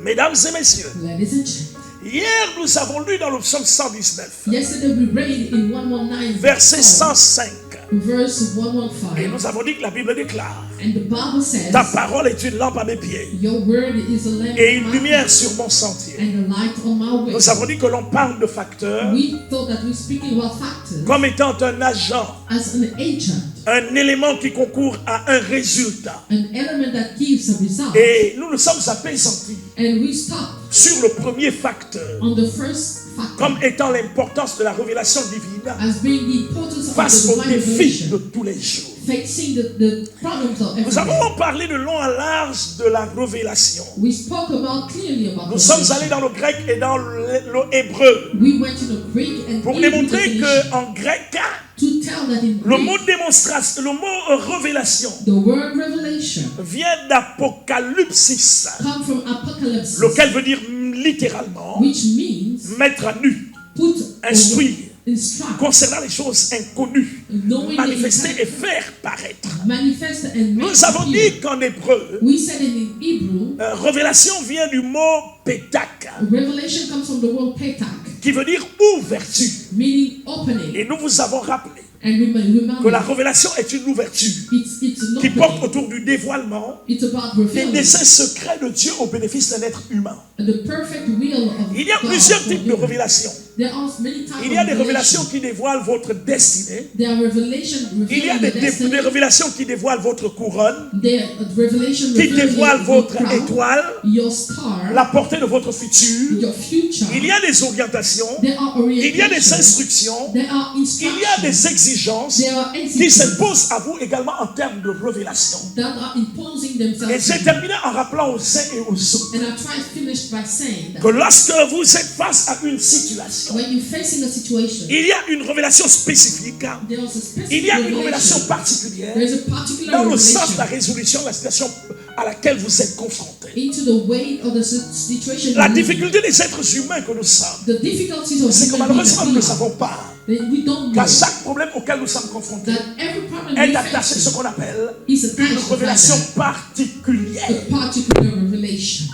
Mesdames et messieurs, Ladies and gentlemen, hier nous avons lu dans le psaume 119, yesterday we read in 119 verset Psalm, 105, verse et 115, nous avons dit que la Bible déclare: and the Bible says, ta parole est une lampe à mes pieds your word is a lamp et on une my lumière feet sur mon sentier. and a light on my way. Nous avons dit que l'on parle de facteurs We thought that we're speaking about factors comme étant un agent, as an agent, un élément qui concourt à un résultat. an element that gives a result, Et nous nous sommes apaisantis and we stop sur le premier facteur on the first factor comme étant l'importance de la révélation divine as being the importance of face the aux divine défis de revelation, tous les jours. facing the problems of Nous every day. avons parlé de long à large de la révélation. We spoke about clearly about Nous sommes revelation. allés dans le grec et dans le hébreu We went to the Greek and pour Hebrew démontrer definition qu'en grec, to tell that in le Greek, mot démonstration, le mot révélation the word revelation vient d'Apocalypsis, come from Apocalypse, lequel veut dire littéralement which means mettre à nu, put instruire or instruct, concernant les choses inconnues, knowing manifester the et faire paraître. manifest and make Nous avons appear. dit qu'en hébreu, We said in Hebrew, révélation vient du mot pétak, revelation comes from the word petak, qui veut dire ouverture. meaning opening. Et nous vous avons rappelé And remember, que la révélation est une ouverture it's an qui porte opening. autour du dévoilement It's about des revealing desseins secrets de Dieu au bénéfice d'un être humain. the perfect will of Il y a God plusieurs for types de human. révélations. There are many types Il y a of des révélations revelation. qui dévoilent votre destinée. There are revelation Il y a revealing the destiny. des révélations qui dévoilent votre couronne, There are revelation qui revealing dévoilent your votre crown, étoile, your star, la portée de votre futur. your future. Il y a des orientations, There are il y a des orientations. instructions, There are il instructions. y a des exigences There are qui exigences s'imposent à vous également en termes de révélation. that are imposing Et themselves. j'ai terminé en rappelant aux uns et aux autres And I try to finish by saying that que lorsque vous êtes face à une situation, when you're facing a situation, il y a une révélation spécifique, there is a specific il y a une révélation revelation. particulière There is a particular dans le sens de la revelation résolution de la situation à laquelle vous êtes confronté. into the weight of the situation. La you're in. difficulté des êtres humains que nous sommes, The difficulties of c'est que human beings malheureusement that nous we ne are, savons pas that we don't qu'à know chaque problème auquel nous sommes confrontés that every problem est we attaché ce face qu'on appelle is une attached to révélation that, particulière. a particular revelation.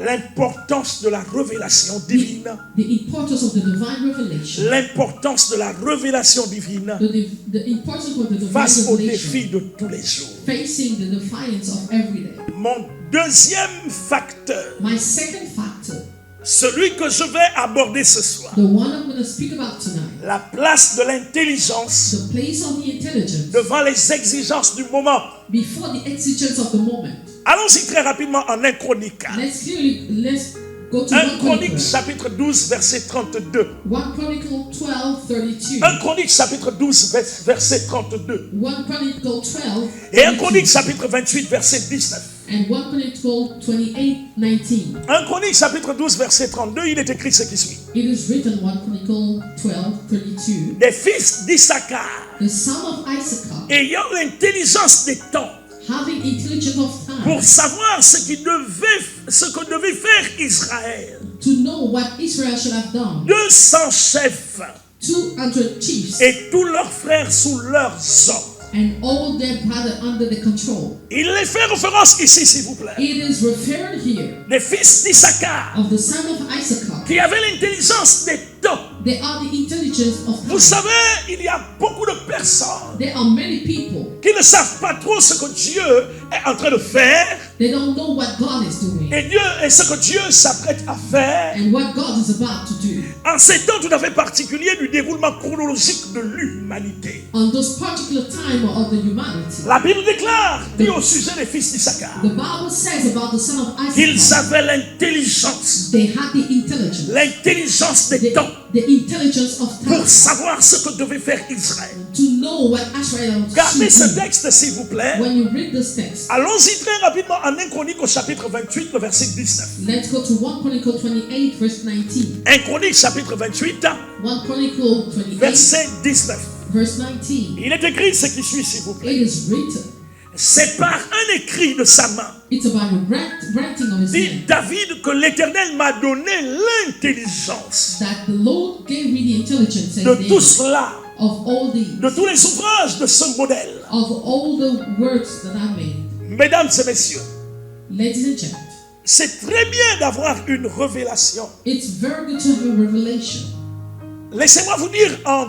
L'importance de la révélation divine, The importance of the divine revelation. l'importance de la révélation divine The importance of the divine face aux revelation. défis de tous les jours. Facing the defiance of every day. Mon deuxième facteur, My second factor, celui que je vais aborder ce soir, the one I'm going to speak about tonight, la place de l'intelligence the place of the intelligence devant les exigences du moment. before the exigence of the moment. Allons-y très rapidement en 1 Chronique. Let's go to 1 1 Chronique Chronicle. chapitre 12 verset 32. 1 Chronicle 12:32. 1 Chronique chapitre 12 verset 32. 1 Chronicle 12. Et 1 Chronique chapitre 28 verset 19. And 1 Chronicle 28:19. 1 Chronique chapitre 12 verset 32, il est écrit ce qui suit. It is written 1 Chronicle 12:32. Des fils d'Issachar, The son of Issachar, ayant l'intelligence des temps Having intelligence of time pour savoir ce que devait faire Israël. to know what Israel should have done. 200 chefs 200 chiefs et tous leurs frères sous leurs ordres. and all their brother under the control. Il les fait référence ici, s'il vous plaît. It is referred here Les fils d'Issachar of the son of Issachar. qui avaient l'intelligence des temps. They are the intelligence of Vous time. savez, il y a beaucoup de personnes There are many people, qui ne savent pas trop ce que Dieu est en train de faire they don't know what God is doing et ce que Dieu s'apprête à faire and what God is about to do. en ces temps tout à fait particuliers du déroulement chronologique de l'humanité. On this particular time of the humanity, La Bible dit au sujet des fils d'Issachar the Bible says about the son of qu'ils Issachar, avaient l'intelligence they had the intelligence, des temps the intelligence of pour time savoir ce que devait faire Israël. to know what Israel Gardez ce should do. texte s'il vous plaît. When you read this text, Allons-y très rapidement en 1 Chronique au chapitre 28, le verset 19. let's go to 1 Chronicle 28 verse 19. 1 Chronique chapitre 28, 1 Chronicle 28 verset 19. verse 19. Il est écrit ce qui suit s'il vous plaît. It is written. C'est par un écrit de sa main, It's about the writing of his dit hand David, que l'Éternel m'a donné l'intelligence that the Lord gave me the intelligence, says de David, tout cela, of all these, de tous les ouvrages de ce modèle. of all the words that I made. Mesdames et messieurs, Ladies and gentlemen, c'est très bien d'avoir une révélation. it's very good to have a revelation. Laissez-moi vous dire en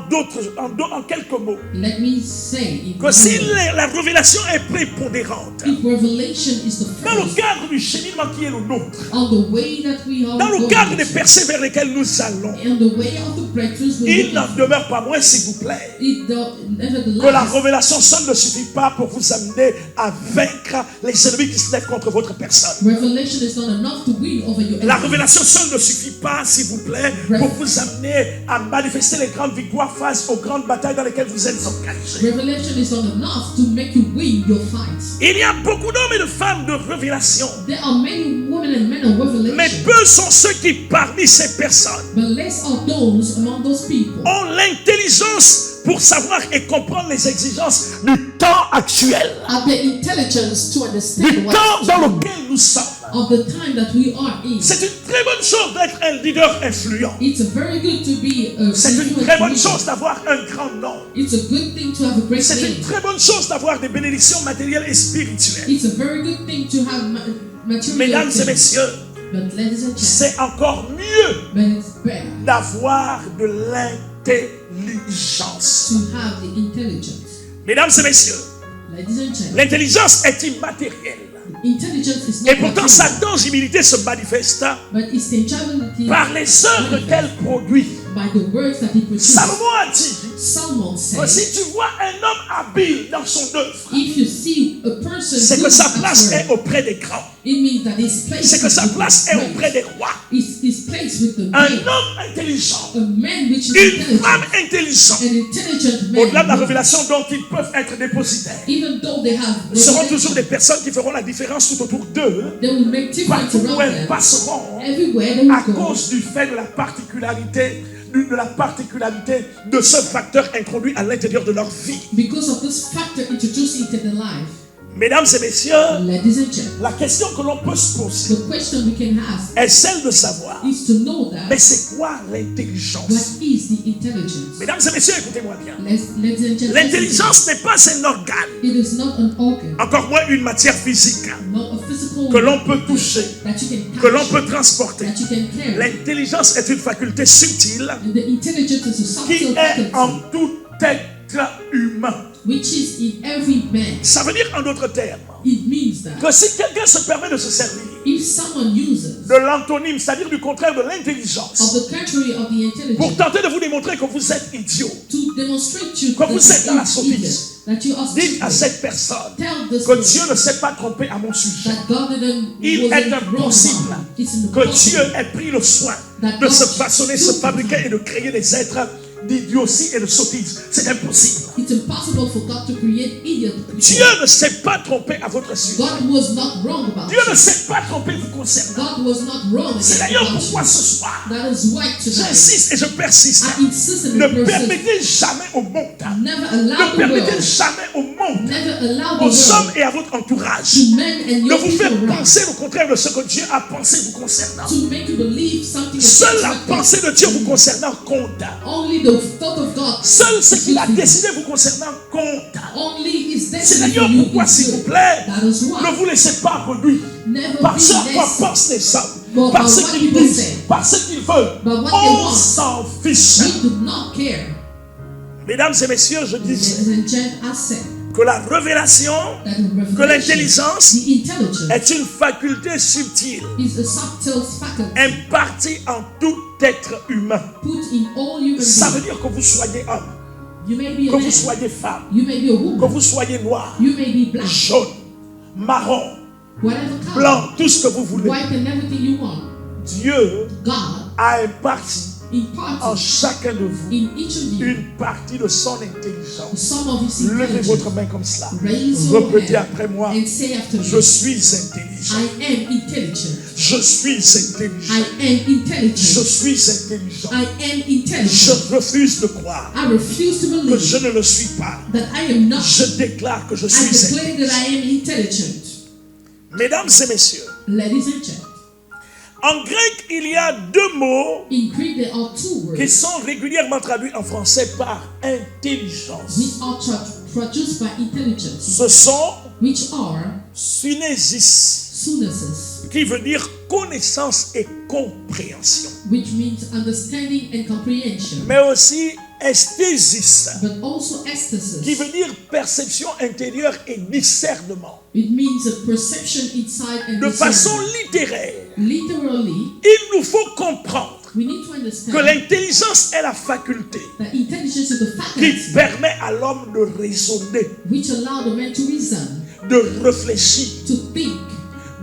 quelques mots Let me say, que si la révélation est prépondérante if revelation is the dans le first cadre du cheminement qui est le nôtre, on the way that we are dans le going, cadre des percées vers lesquelles nous allons, and the way of the breakthroughs we il n'en demeure pas moins, s'il vous plaît, que la révélation seule ne suffit pas pour vous amener à vaincre les ennemis qui se lèvent contre votre personne. revelation is not enough to win over your La enemies. révélation seule ne suffit pas, s'il vous plaît, pour vous amener à manifester les grandes victoires face aux grandes batailles dans lesquelles vous êtes engagés. Revelation is not enough to make you win your fights. Il y a beaucoup d'hommes et de femmes de révélation, There are many women and men of mais revelation, peu sont ceux qui, parmi ces personnes, but less are those among those people ont l'intelligence pour savoir et comprendre les exigences du temps actuel, have the intelligence to understand du temps dans lequel nous sommes. of the time that we are in. C'est une très bonne chose d'être un leader influent. It's a very good to be a C'est une influence très bonne leader. chose d'avoir un grand nom. It's a good thing to have a great C'est une name. très bonne chose d'avoir des bénédictions matérielles et spirituelles. It's a very good thing to have material Mesdames et things. messieurs, But ladies and gentlemen, c'est encore mieux but it's better d'avoir de l'intelligence. to have the intelligence. Mesdames et messieurs, Ladies and gentlemen, l'intelligence est immatérielle. intelligence is Et not pourtant, sa material, tangibilité se manifeste but its tangibility par les œuvres qu'elle produit. by the words that he produces. Salomon a dit Solomon que said, si tu vois un homme habile dans son œuvre, if you see a person c'est que good sa at place work, est auprès des grands. it means that his place C'est que sa with place the est great. auprès des rois. His place with the Un great. homme intelligent, A man which is une intelligent, femme intelligente, an intelligent man, au-delà de la révélation dont ils peuvent être dépositaires, even though they have seront revelation, toujours des personnes qui feront la différence tout autour d'eux, they will make difference partout où around elles them. passeront, Everywhere they à will go, cause du fait de la particularité de ce facteur introduit à l'intérieur de leur vie. because of this factor introduced into their life. Mesdames et messieurs, Ladies and gentlemen, la question que l'on peut se poser the question we can ask est celle de savoir, is to know that mais c'est quoi l'intelligence? what is the intelligence. Mesdames et messieurs, écoutez-moi bien. Ladies and gentlemen, L'intelligence n'est pas un organe, it is not an organ, encore moins une matière physique not a physical que l'on peut toucher, that you can que l'on touch, peut transporter. that you can carry. L'intelligence est une faculté subtile And the intelligence is a qui subtle est en faculty tout être humain. which is in every man. Ça veut dire en d'autres termes It means that que si quelqu'un se permet de se servir if someone uses de l'antonyme, c'est-à-dire du contraire de of l'intelligence, the contrary of the pour intelligence tenter de vous démontrer que vous êtes idiot, to demonstrate you Quand vous êtes dans la that sottise, that you are dites à stupid, cette personne tell this que Dieu person ne s'est pas trompé à mon sujet. that God didn't Il wasn't est wrong impossible about it. It's que Dieu impossible ait pris le soin that de God se façonner, se took fabriquer time. et de créer des êtres d'idiotie et de sottise. C'est impossible. It's impossible for God to create idiots. Dieu ne s'est pas trompé à votre sujet. God was not wrong about Dieu ne it. s'est pas trompé vous concernant. God was not wrong C'est about d'ailleurs you. pourquoi ce soir, That is why tonight j'insiste et je persiste. I insist and Ne persist. permettez jamais au monde, Never ne allow the permettez world. jamais au monde monde, Never allow the aux hommes world et à votre entourage, to men and de your vous people faire around penser le contraire de ce que Dieu a pensé vous concernant. to make you believe something Seule la against what pensée de Dieu vous concernant compte. only the thought of God. Seul ce qu'il a décidé vous concernant compte. Only is C'est destiny d'ailleurs for you pourquoi, is s'il vous good. plaît, That is ne why. vous laissez pas reduire Never par be ce à quoi less pensent les hommes, but par by ce what qu'ils people disent, say. par ce qu'ils veulent. But what they On want. s'en fiche. We do not care. Mesdames et messieurs, je disais Ladies and gentlemen, I said que la révélation, that que revelation, l'intelligence the intelligence, est une faculté subtile is a subtle faculty impartie en tout être humain. put in all human Ça veut beings. dire que vous soyez homme, You may be a que vous man, soyez femme, you may be a que woman, vous soyez noir, you may be black, jaune, marron, whatever color, blanc, tout ce que vous voulez. white and everything you want. Dieu God a imparti en imparted chacun de vous in each of you une partie de son intelligence. some of his Levez intelligence. votre main comme cela. Raise your Repetez hand après moi. and say after Je me, suis intelligent. I am intelligent. Je suis intelligent. I am Je intelligent. suis intelligent. I am intelligent. Je refuse de croire I refuse to que je believe ne le suis pas. that I am not. Je déclare que je I suis declare intelligent. that I am intelligent. Mesdames et messieurs, Ladies and gentlemen, en grec, il y a deux mots in Greek there are two qui words sont régulièrement traduits en français par intelligence. which are produced by intelligence, Ce sont which are synésis, synesis, qui veut dire connaissance et compréhension, which means understanding and comprehension, mais aussi esthésis, but also ecstasis. qui veut dire perception intérieure et discernement. It means a perception inside and De façon discernment. littéraire, Literally, il nous faut comprendre we need to que understand l'intelligence est la faculté that intelligence is the qui faculty permet à l'homme de raisonner, which allow the man to reason, de réfléchir, to think,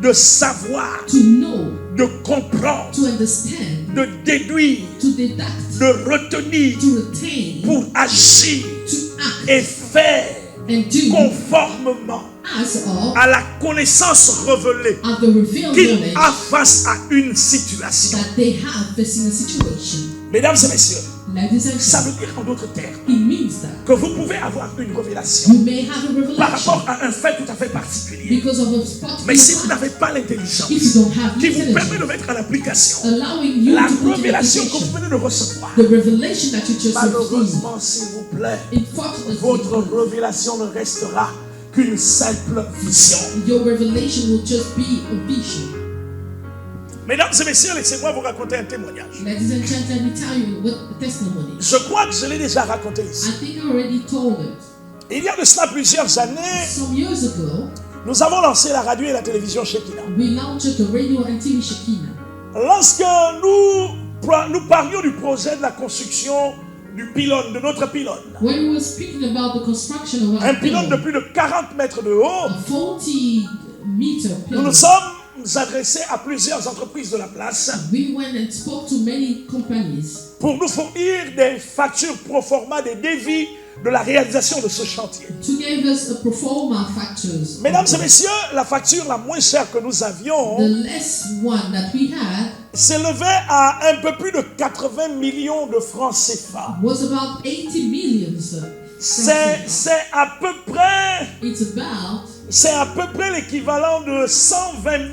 de savoir, to know, de comprendre, to understand, de déduire, to deduct, de retenir to retain, pour agir to act et faire and do conformément as of à la connaissance révélée the revealed qu'il knowledge a face à une situation. that they have facing a situation. Mesdames et messieurs, Ladies and ça gentlemen, veut dire en d'autres termes it means that que vous pouvez avoir une révélation you may have a par revelation rapport à un fait tout à fait particulier. because of a spot Mais si vous n'avez pas l'intelligence if you don't have qui vous permet intelligence, de mettre en application allowing you la to put in révélation que vous application venez de recevoir, the revelation that you just received, malheureusement, s'il vous plaît, votre unfortunately, révélation ne restera qu'une simple vision. your revelation will just be a vision. Mesdames et messieurs, laissez-moi vous raconter un témoignage. Ladies and gentlemen, let me tell you what the testimony is. Je crois que je l'ai déjà raconté I ici. think I already told it. Il y a de cela plusieurs années, Some years ago, nous avons lancé la radio et la télévision chez Kina. we launched the radio and TV Shekinah. Lorsque nous parlions du projet de la construction du pylône, de notre pylône, When we were speaking about the construction of un our pylône de pillar, plus de 40 mètres de haut, a 40-meter nous pillar, nous sommes adressés à plusieurs entreprises de la place we went and spoke to many companies pour nous fournir des factures pro forma, des devis de la réalisation de ce chantier. to give us a pro forma factors. Mesdames et messieurs, la facture la moins chère que nous avions The less one that we had s'élevait à un peu plus de 80 millions de francs CFA. was about 80 millions. C'est à peu près It's about l'équivalent de 120 000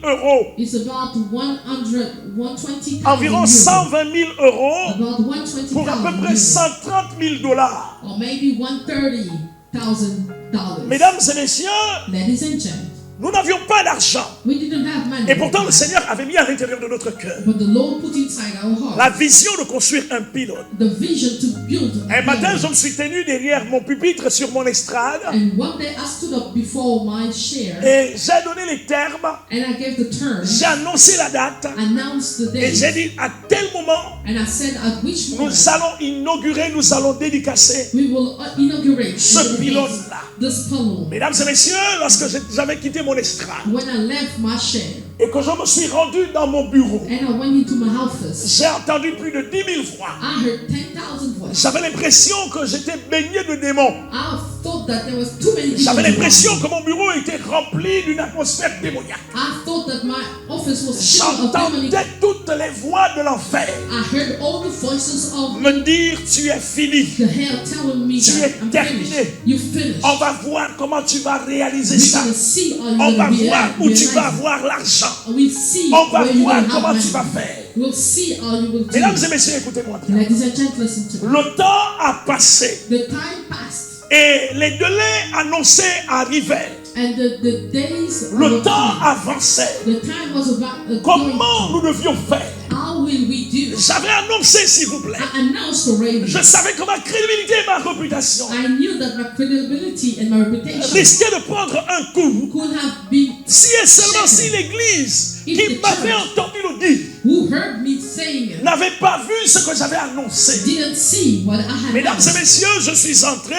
euros. It's about 120,000 Environ 120 000 euros about 120,000 pour à peu près 130 000 dollars. or maybe $130,000. Mesdames et messieurs, Ladies and gentlemen, nous n'avions pas d'argent. we didn't have money. Et pourtant, le Seigneur avait mis à l'intérieur de notre cœur But the Lord put inside our heart la vision de construire un pylône. the vision to build a Un matin, pillar. je me suis tenu derrière mon pupitre sur mon estrade And one day I stood up before my chair et j'ai donné les termes, and I gave the term, j'ai annoncé la date announced the et j'ai date, dit à tel moment, and I said at which moment nous allons inaugurer, nous allons dédicacer we will inaugurate ce pylône-là. this pylon. Mesdames et messieurs, lorsque j'avais quitté mon estrade When I left my chair et que je me suis rendu dans mon bureau, and I went into my office, j'ai entendu plus de 10 000 voix. I heard 10,000 voices. J'avais l'impression que j'étais baigné de démons. I thought that there was too many J'avais demons l'impression around que mon bureau était rempli d'une atmosphère démoniaque. me. I thought that my office was full of demonic. J'entendais toutes les voix de l'enfer I heard all the voices of me dire tu es fini. the hell telling me Tu es that I'm terminé. finished. You finished. On va voir comment tu vas réaliser We're ça. going to see how On you're va going to voir où tu vas realize. avoir l'argent. We'll see On va where you're voir going to comment have tu vas money. faire. We'll see how you will do. Mesdames et messieurs, écoutez-moi bien. Ladies and gentlemen, listen to me. Le temps a passé The time passed et les délais annoncés arrivaient. and the days Le were temps coming. avançait. The time was about going. Comment nous devions faire? How will we do? J'avais annoncé, s'il vous plaît. I announced already. Je savais que ma crédibilité et ma réputation I knew that my credibility and my reputation risquaient de prendre un coup could have been si et seulement si l'Église qui m'avait entendu le dire who heard me saying it n'avait pas vu ce que j'avais annoncé. didn't see what I had Mesdames et announced. messieurs, je suis entré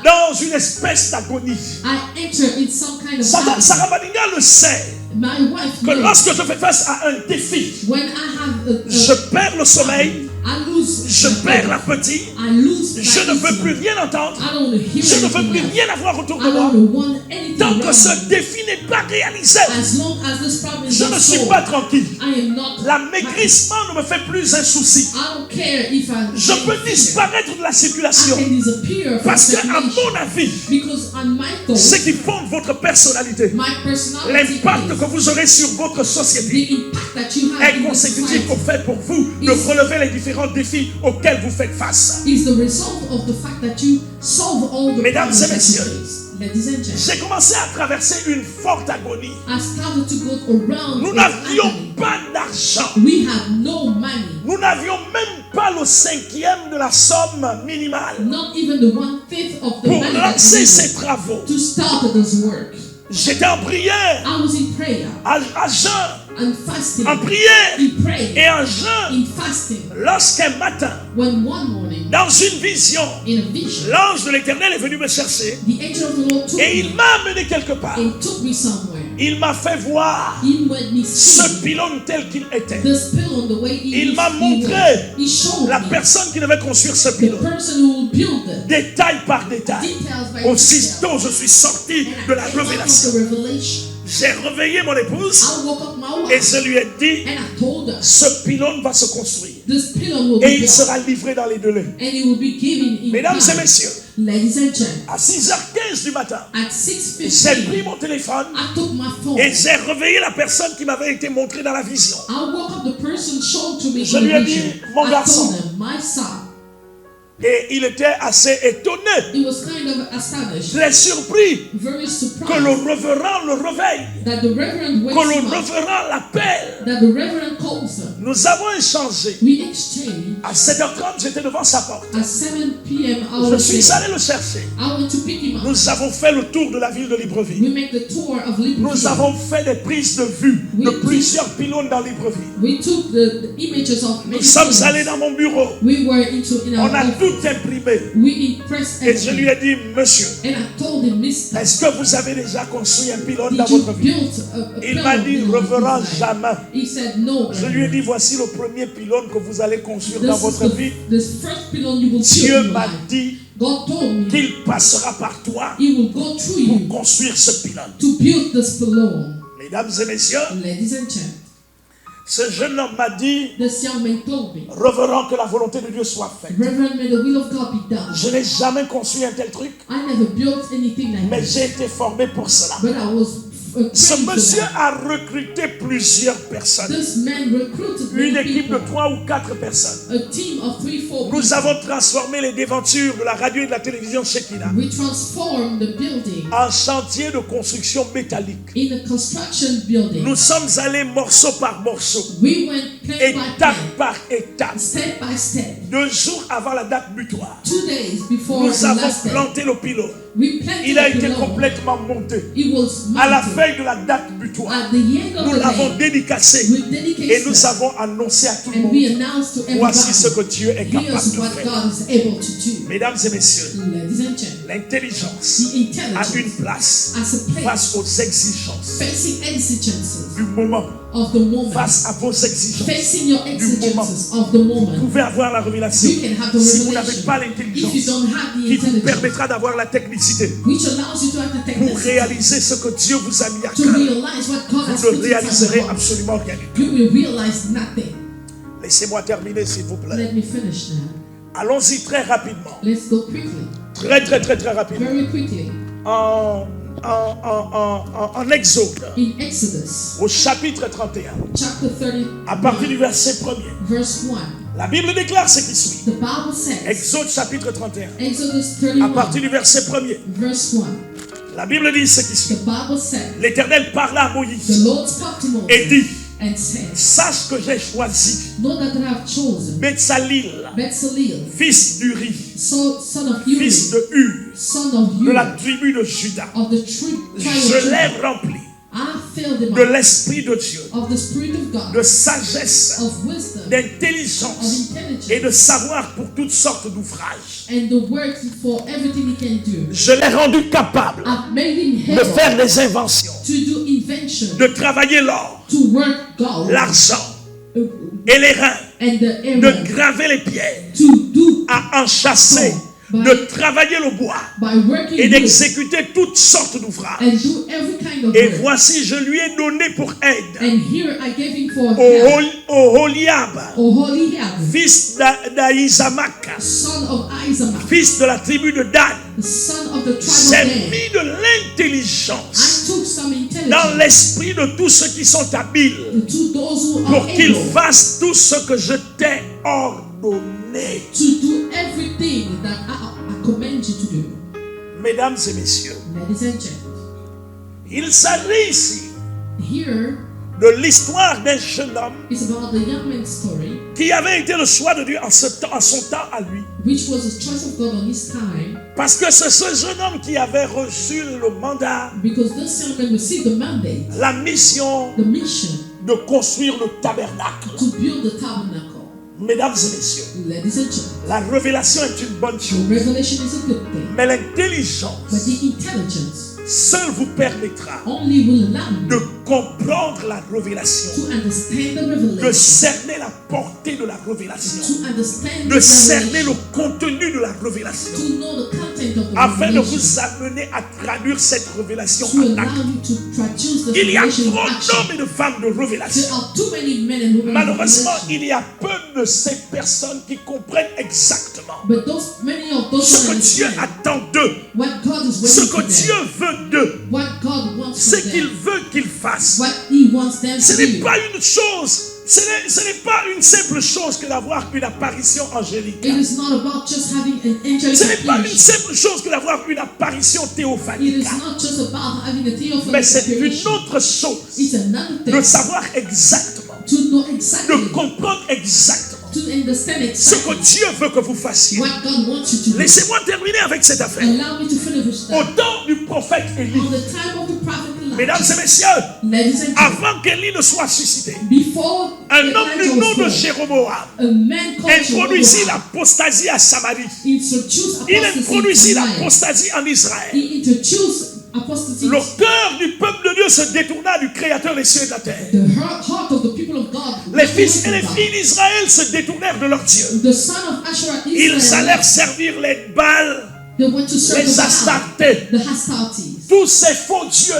dans une espèce d'agonie. I entered in some kind of Sarah agony. Badinga le sait My wife que knows lorsque je fais face à un défi, when I have je perds le sommeil, I lose je my perds faith. l'appétit, I lose my je ne veux plus intellect. rien entendre, I don't want to hear je ne veux anything plus else. rien avoir autour I de moi. don't want anything Tant que around ce me. défi n'est pas réalisé, As long as this problem is je not ne suis solved, pas tranquille. I am not happy. L'amaigrissement ne me fait plus un souci. I don't care if Je peux disparaître de la I circulation can disappear from parce que, à circulation. mon avis, Because on my thought, ce qui fonde votre personnalité, my personality l'impact is que vous aurez sur votre société, the impact that you have est in the consécutif au society fait pour vous de relever les différents défis auxquels vous faites face. is the result of the fact that you solve all the Mesdames problems et that you messieurs, face. Ladies and gentlemen, J'ai commencé à traverser une forte agonie. I started to go around Nous in n'avions agony. pas d'argent. We have no money, Nous n'avions même pas le 5e de la somme minimale not even the 1/5 of the pour money that lancer we ces needed travaux. to start this work. J'étais en prière, I was in prayer à jeûne, and fasting. en prière In prayer, et en jeûne. in fasting. Lorsqu'un matin, When one morning, dans une vision, in a vision, l'ange de l'Éternel est venu me chercher the angel of the Lord took et me il m'a amené quelque part. and took me somewhere. Il m'a fait voir He made me ce see pylône tel qu'il était. this pillow the way he Il m'a he montré was. He showed la me personne qui devait construire ce the pylône, person who will build it, détail par détail. details by Aussitôt, je suis sorti de la And I came out of révélation. the revelation. J'ai réveillé mon épouse I woke up my et wife je lui ai dit, and I told her ce pylône va se construire this pillow will et be il built sera livré dans les délais. and it will be given in Mesdames et time. messieurs, Ladies and gentlemen, à 6h15 du matin, at j'ai 6:15, pris mon téléphone I took my phone. et j'ai réveillé la personne qui m'avait été montrée dans la vision. I woke up the person shown to me Je in lui ai the dit, vision. mon I garçon. told him, my son. Et il était assez étonné, He was kind of astonished, très surpris very que surprised le révérend le réveille, that the Reverend wakes que le him up, révérend l'appelle. that the Reverend calls him. Nous avons échangé. We exchanged. À 7h30, j'étais devant sa porte. At 7 p.m. I Je was suis there. allé le chercher. I went to pick him up. Nous avons fait le tour de la ville de Libreville. We make the tour of Nous Libreville. avons fait des prises de vue de Oui. plusieurs pylônes dans Libreville. We took the images of many Nous sommes things. allés dans mon bureau. We were in On our a office. tout imprimé. We impressed Et je lui everything. ai dit, monsieur, And I told him, Mister, est-ce que vous avez déjà construit un pylône dans did you votre vie? build a Il m'a dit, pillar in révérend your life? jamais. He said, no. Je lui ai dit, voici le premier pylône que vous allez construire dans This votre is vie. this first pillar you will build Dieu in your m'a life. dit God told me qu'il passera par toi He will go through pour you construire ce pylône. to build this pillar. Mesdames et messieurs, Ladies and gentlemen, ce jeune homme m'a dit, this young man told me, révérend, que la volonté de Dieu soit faite. Reverend, may the will of God be done. Je n'ai jamais construit un tel truc, I never built anything like mais that, j'ai été formé pour cela. but I was Ce trained for monsieur that. a recruté plusieurs personnes. This man recruited Une many équipe de people, 3 ou 4 personnes. a team of 3-4 Nous people. avons transformé les déventures de la radio et de la télévision Shekinah We transformed the building en chantier de construction métallique. in a construction building. Nous sommes allés morceau par morceau, We went plan by étape plan, par étape. step by step. 2 jours avant la date butoir, 2 days before nous the avons last day, planté le pylône. we planted Il a the été pillar. complètement monté. It was À la mounted. veille de la date butoir, At the end of nous the l'avons day, dédicacé we et dedicated nous it, avons annoncé à tout le and monde, we announced to voici ce everybody, que Dieu est capable here's de what faire. God is able to do. Mesdames et messieurs, Ladies and gentlemen, l'intelligence the a une intelligence place as a place face aux exigences facing exigences du moment, of the moment, face à vos exigences. facing your exigences of the Vous moment. pouvez avoir la révélation. You can have the Si vous n'avez revelation. pas If l'intelligence qui vous permettra d'avoir la technicité pour réaliser ce que Dieu vous a mis à cœur, vous ne réaliserez absolument rien du tout. Laissez-moi terminer, s'il vous plaît. Allons-y très rapidement. Très rapidement. En Exode, au chapitre 31, à partir du verset 1er, la Bible déclare ce qui suit. Exode chapitre 31, à partir du verset 1er, la Bible dit ce qui suit. L'Éternel parla à Moïse et dit: sache que j'ai choisi Betsalil, fils d'Uri, fils de Hur, de la tribu de Juda. Je l'ai rempli de l'Esprit de Dieu, de sagesse, d'intelligence et de savoir pour toutes sortes d'ouvrages. Je l'ai rendu capable de faire des inventions, de travailler l'or, l'argent et les reins, de graver les pierres, à enchâsser, de travailler le bois et d'exécuter toutes sortes d'ouvrages. Et voici, je lui ai donné pour aide Oholiab, fils d'Ahisamach, fils de la tribu de Dan. J'ai mis de l'intelligence dans l'esprit de tous ceux qui sont habiles pour qu'ils fassent tout ce que je t'ai ordonné. Mesdames et messieurs, il s'agit ici de l'histoire d'un jeune homme qui avait été le choix de Dieu en son temps à lui. Parce que c'est ce jeune homme qui avait reçu le mandat, la mission de construire le tabernacle. Mesdames et messieurs, la révélation est une bonne chose, mais l'intelligence seule vous permettra de comprendre la révélation, de cerner la portée de la révélation, de cerner le contenu de la révélation, afin de vous amener à traduire cette révélation en acte. Il y a trop d'hommes et de femmes de révélation. Malheureusement, il y a peu de ces personnes qui comprennent exactement ce que Dieu attend d'eux, ce que Dieu veut d'eux, ce qu'il veut qu'ils fassent. Ce n'est pas une chose, ce n'est pas une simple chose que d'avoir une apparition angélique. Ce n'est pas une simple chose que d'avoir une apparition théophanique. Mais c'est une autre chose de savoir exactement, de comprendre exactement ce que Dieu veut que vous fassiez. Laissez-moi terminer avec cette affaire. Au temps du prophète Élie, mesdames et messieurs, avant qu'Élie ne soit suscité, un homme du nom de Jéroboam introduisit l'apostasie à Samarie. Il introduisit l'apostasie en Israël. Le cœur du peuple de Dieu se détourna du Créateur des cieux et de la terre. Les fils et les filles d'Israël se détournèrent de leur Dieu. Ils allèrent servir les Baals, les Astartés, tous ces faux dieux.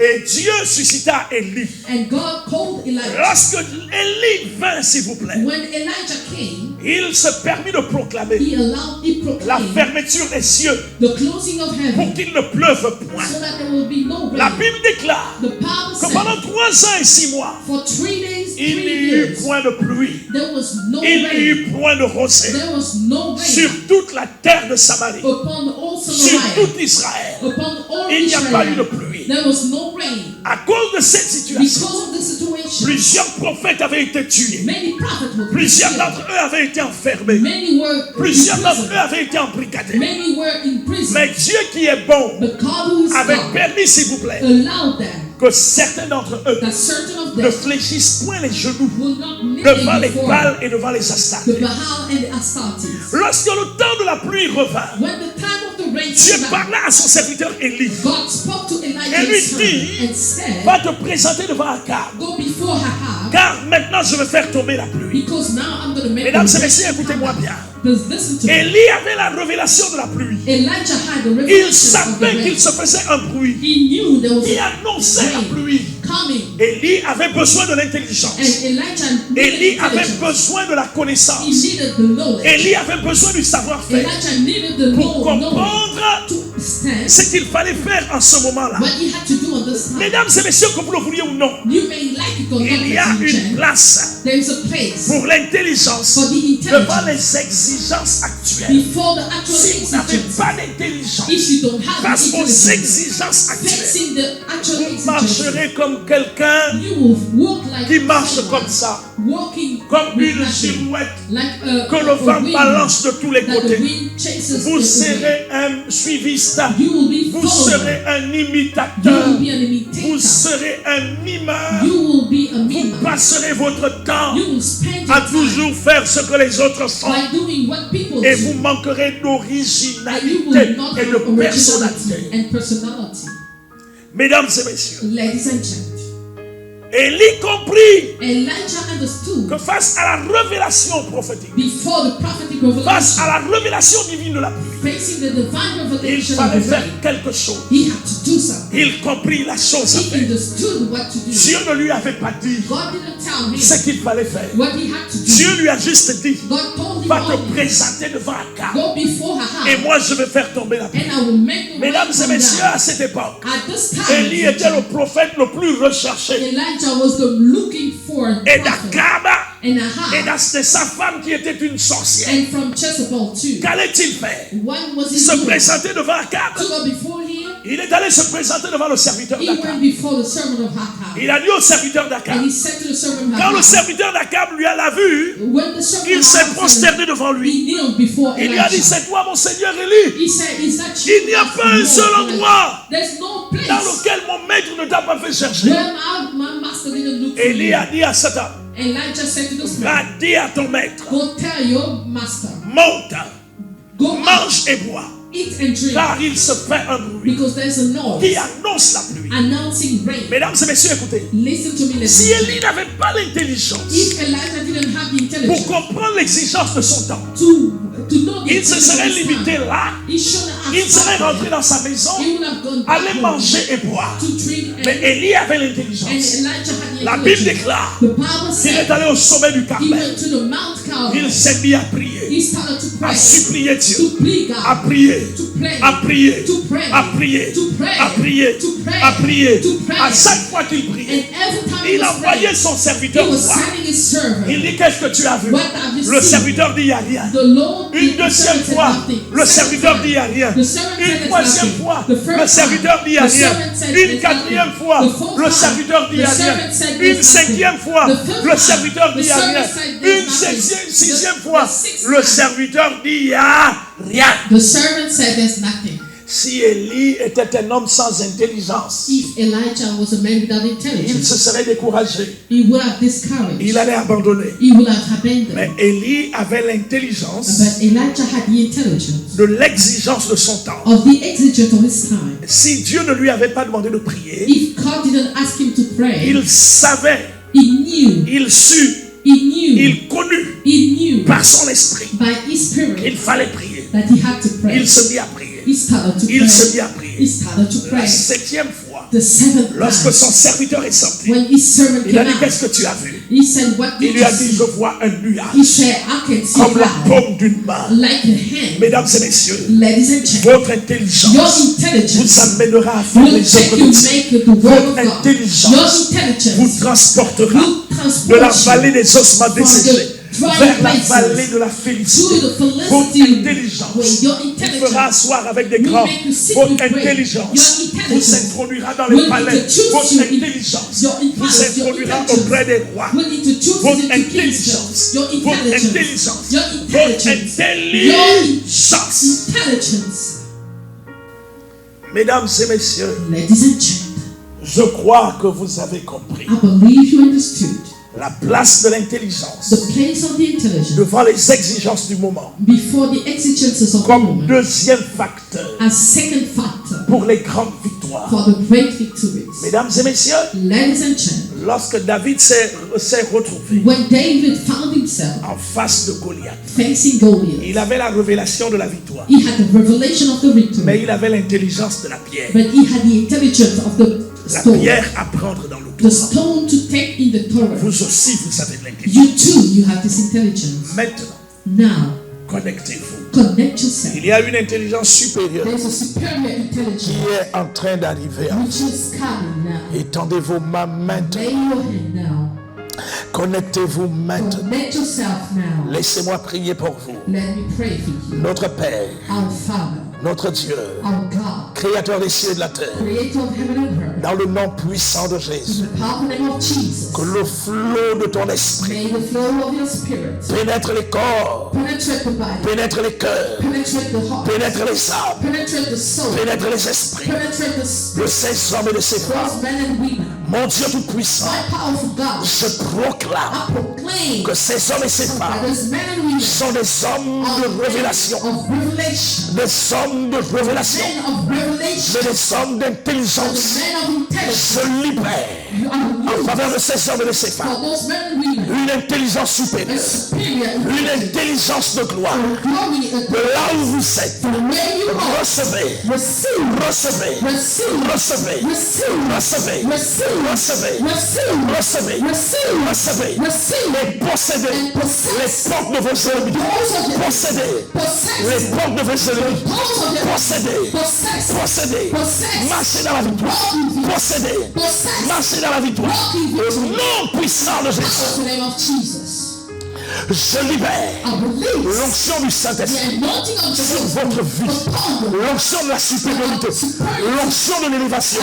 Et Dieu suscita Élie. Lorsque Élie vint, s'il vous plaît, il se permit de proclamer la fermeture des cieux pour qu'il ne pleuve point. La Bible déclare que pendant 3 ans et 6 mois, il n'y eut point de pluie, il n'y eut point de rosée sur toute la terre de Samarie, sur tout Israël. Il n'y a pas eu de pluie. À cause de cette situation, plusieurs prophètes avaient été tués. Plusieurs d'entre eux avaient été enfermés. Plusieurs d'entre eux avaient été embrigadés. Mais Dieu qui est bon avait permis, s'il vous plaît, que certains d'entre eux ne fléchissent point les genoux devant les Baals et devant les Astartés. Lorsque le temps de la pluie revint, Dieu parla à son serviteur Élie et lui dit: va te présenter devant Akab, car maintenant je vais faire tomber la pluie. Mesdames et messieurs, écoutez-moi bien. Élie avait la révélation de la pluie. Il savait qu'il se faisait un bruit qui annonçait la pluie. Élie avait besoin de l'intelligence. Élie avait besoin de la connaissance. Élie avait besoin du savoir-faire pour comprendre ce qu'il fallait faire en ce moment-là. Mesdames et messieurs, que vous le vouliez ou non, il y a une place pour l'intelligence devant les exigences actuelles. Si vous n'avez pas d'intelligence face aux exigences actuelles, vous marcherez comme quelqu'un qui marche comme ça, comme une girouette que le vent balance de tous les côtés. Vous serez un suiviste, vous serez un imitateur, vous serez un mimeur, vous passerez votre temps à toujours faire ce que les autres font et vous manquerez d'originalité et de personnalité. Mesdames et messieurs, Élie comprit que face à la révélation prophétique, face à la révélation divine de la pluie, il fallait faire quelque chose. Il comprit la chose à faire. Dieu ne lui avait pas dit ce qu'il fallait faire. Dieu lui a juste dit, va te présenter devant Akab et moi je vais faire tomber la pluie. Mesdames et messieurs, à cette époque, Élie était le prophète le plus recherché. Et d'Akab et de sa femme qui était une sorcière. Qu'allait-il faire? Se présenter devant Akab. Il est allé se présenter devant le serviteur d'Akab. Il a dit au serviteur d'Akab, quand le serviteur d'Akab lui a la vue, il s'est prosterné devant lui. Il lui a dit, c'est toi mon Seigneur Élie. Il n'y a pas un seul endroit dans lequel mon maître ne t'a pas fait chercher. Élie a dit à cet homme, va dire à ton maître, monte, mange et bois. Car il se fait un bruit qui annonce la pluie. Mesdames et messieurs, écoutez. Si Élie n'avait pas l'intelligence pour comprendre l'exigence de son temps, il se serait limité là. Il serait rentré dans sa maison, aller manger et boire. Mais Élie avait l'intelligence. La Bible déclare qu'il est allé au sommet du Carmel. Il s'est mis à prier, à supplier Dieu, à prier, à prier, à prier, à prier, à prier. À chaque fois qu'il priait, il envoyait son serviteur voir. Il dit, qu'est-ce que tu as vu? Le serviteur dit, il n'y a rien. Une deuxième fois, le serviteur dit, il n'y a rien. Une troisième fois, le serviteur dit, il n'y a rien. Une quatrième fois, le serviteur dit, il n'y a rien. Une cinquième fois, le serviteur dit, il n'y a rien. Une sixième fois, le serviteur dit, il n'y a rien. The servant said there's nothing. Si Élie était un homme sans intelligence, il se serait découragé. Il allait abandonner. Mais Élie avait l'intelligence de l'exigence de son temps. Si Dieu ne lui avait pas demandé de prier, il savait, il sut, il connut par son esprit qu'il fallait prier. Il se mit à prier. Il se mit à prier. La septième fois, lorsque son serviteur est sorti, il a dit, qu'est-ce que tu as vu? Il lui a dit, je vois un nuage comme la paume d'une main. Mesdames et messieurs, votre intelligence vous amènera à faire les œuvres de Dieu. Votre intelligence vous transportera de la vallée des ossements desséchés vers la vallée de la félicité. Votre intelligence vous fera asseoir avec des grands. Votre intelligence vous introduira dans les palais. Votre intelligence vous introduira auprès des rois. Votre intelligence, votre intelligence, votre intelligence. Mesdames et messieurs, je crois que vous avez compris la place de l'intelligence devant les exigences du moment comme deuxième facteur pour les grandes victoires. Mesdames et messieurs, Lorsque David s'est retrouvé when David found himself en face de Goliath, facing Goliath, il avait la révélation de la victoire. he had the revelation of the victory, Mais il avait l'intelligence de la pierre. but he had the intelligence of the La stone. pierre à prendre dans le The torrent. stone to take in the torrent. Vous aussi, vous avez de l'intelligence. You too, you have this intelligence. Maintenant, Now, connectez-vous. connect yourself. Il y a une intelligence supérieure There's a superior intelligence qui est en train d'arriver. which is coming now. Étendez vos mains maintenant. Lay your hand now. Connectez-vous maintenant. Connect yourself now. Laissez-moi prier pour vous. Let me pray for you. Notre Père, Our Father, notre Dieu, our God, Créateur des cieux et de la terre, Creator of heaven and earth, dans le nom puissant de in Jésus, the powerful name of Jesus, que le flot de ton esprit may the flow of your spirit pénètre les corps, penetrate the body, pénètre les cœurs, penetrate the heart, pénètre les âmes, penetrate the soul, pénètre les esprits penetrate the spirit, de ces hommes et de ces femmes. those men and women. Mon Dieu Tout-Puissant, My powerful God, je proclame I proclaim que ces hommes et ces that femmes those men and women sont des hommes de révélation, of revelation, des hommes de révélation, men of revelation, mais des hommes the d'intelligence. men of intelligence. Je libère You are en used faveur de ces hommes et de ces for femmes those men and women une intelligence a supérieure, superior une intelligence. intelligence de gloire. Glory De là où vous êtes, where you are. recevez, Receive, recevez, receive, recevez, receive, recevez, receive, recevez, receive, recevez, receive, recevez, receive, et possédez and possess les portes de vos ennemis. those of your Possédez possess les portes de vos ennemis. those of your Possédez, possess possédez, possess marchez dans la victoire. Possédez, possess marchez dans la victoire. Au nom puissant de Jésus, in the name of Jesus. je libère I release l'onction du the Saint-Esprit anointing of sur Jesus votre vie, upon you. l'onction de la supériorité, l'onction de l'élévation,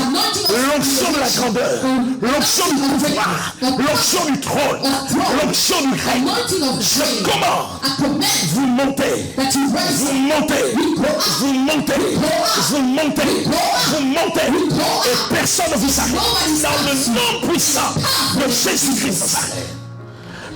l'onction de la grandeur, l'onction du pouvoir, l'onction du trône, l'onction du règne. Anointing of Je grace. commande, I command vous montez, that you rise vous montez, vous montez, vous montez, vous montez, et personne ne vous arrête. Dans le nom puissant de Jésus-Christ de Nazareth.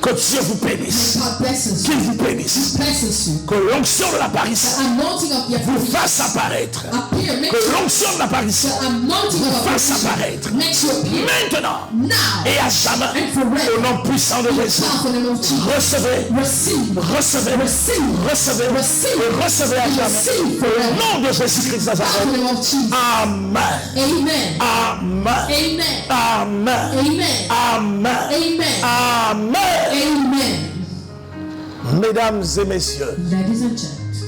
Que Dieu vous bénisse, God blesses qu'il you. vous bénisse, Blesses you. que l'onction de l'apparition Anointing of the vous fasse apparaître, appear. Make que l'onction de l'apparition anointing of fasse the apparaître makes you appear maintenant now. et à jamais And forever. au nom puissant de Jésus. Powerful name of Jesus. Recevez, Receive. recevez, Receive. recevez, Receive. et recevez à jamais Receive au forever. nom de Jésus-Christ de Powerful Nazareth. name of Jesus. Amen. Amen. Amen. Amen. Amen. Amen. Amen. Amen. Amen. Amen. Mesdames et messieurs, Ladies and gents,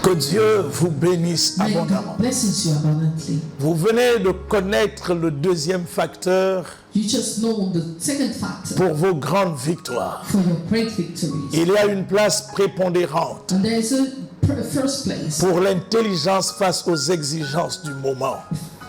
que Dieu vous bénisse may abondamment. God blesses you abundantly. Vous venez de connaître le deuxième facteur You just know the second factor pour vos grandes victoires. for your great victories. Il y a une place prépondérante And there is a first place pour l'intelligence face aux exigences du moment.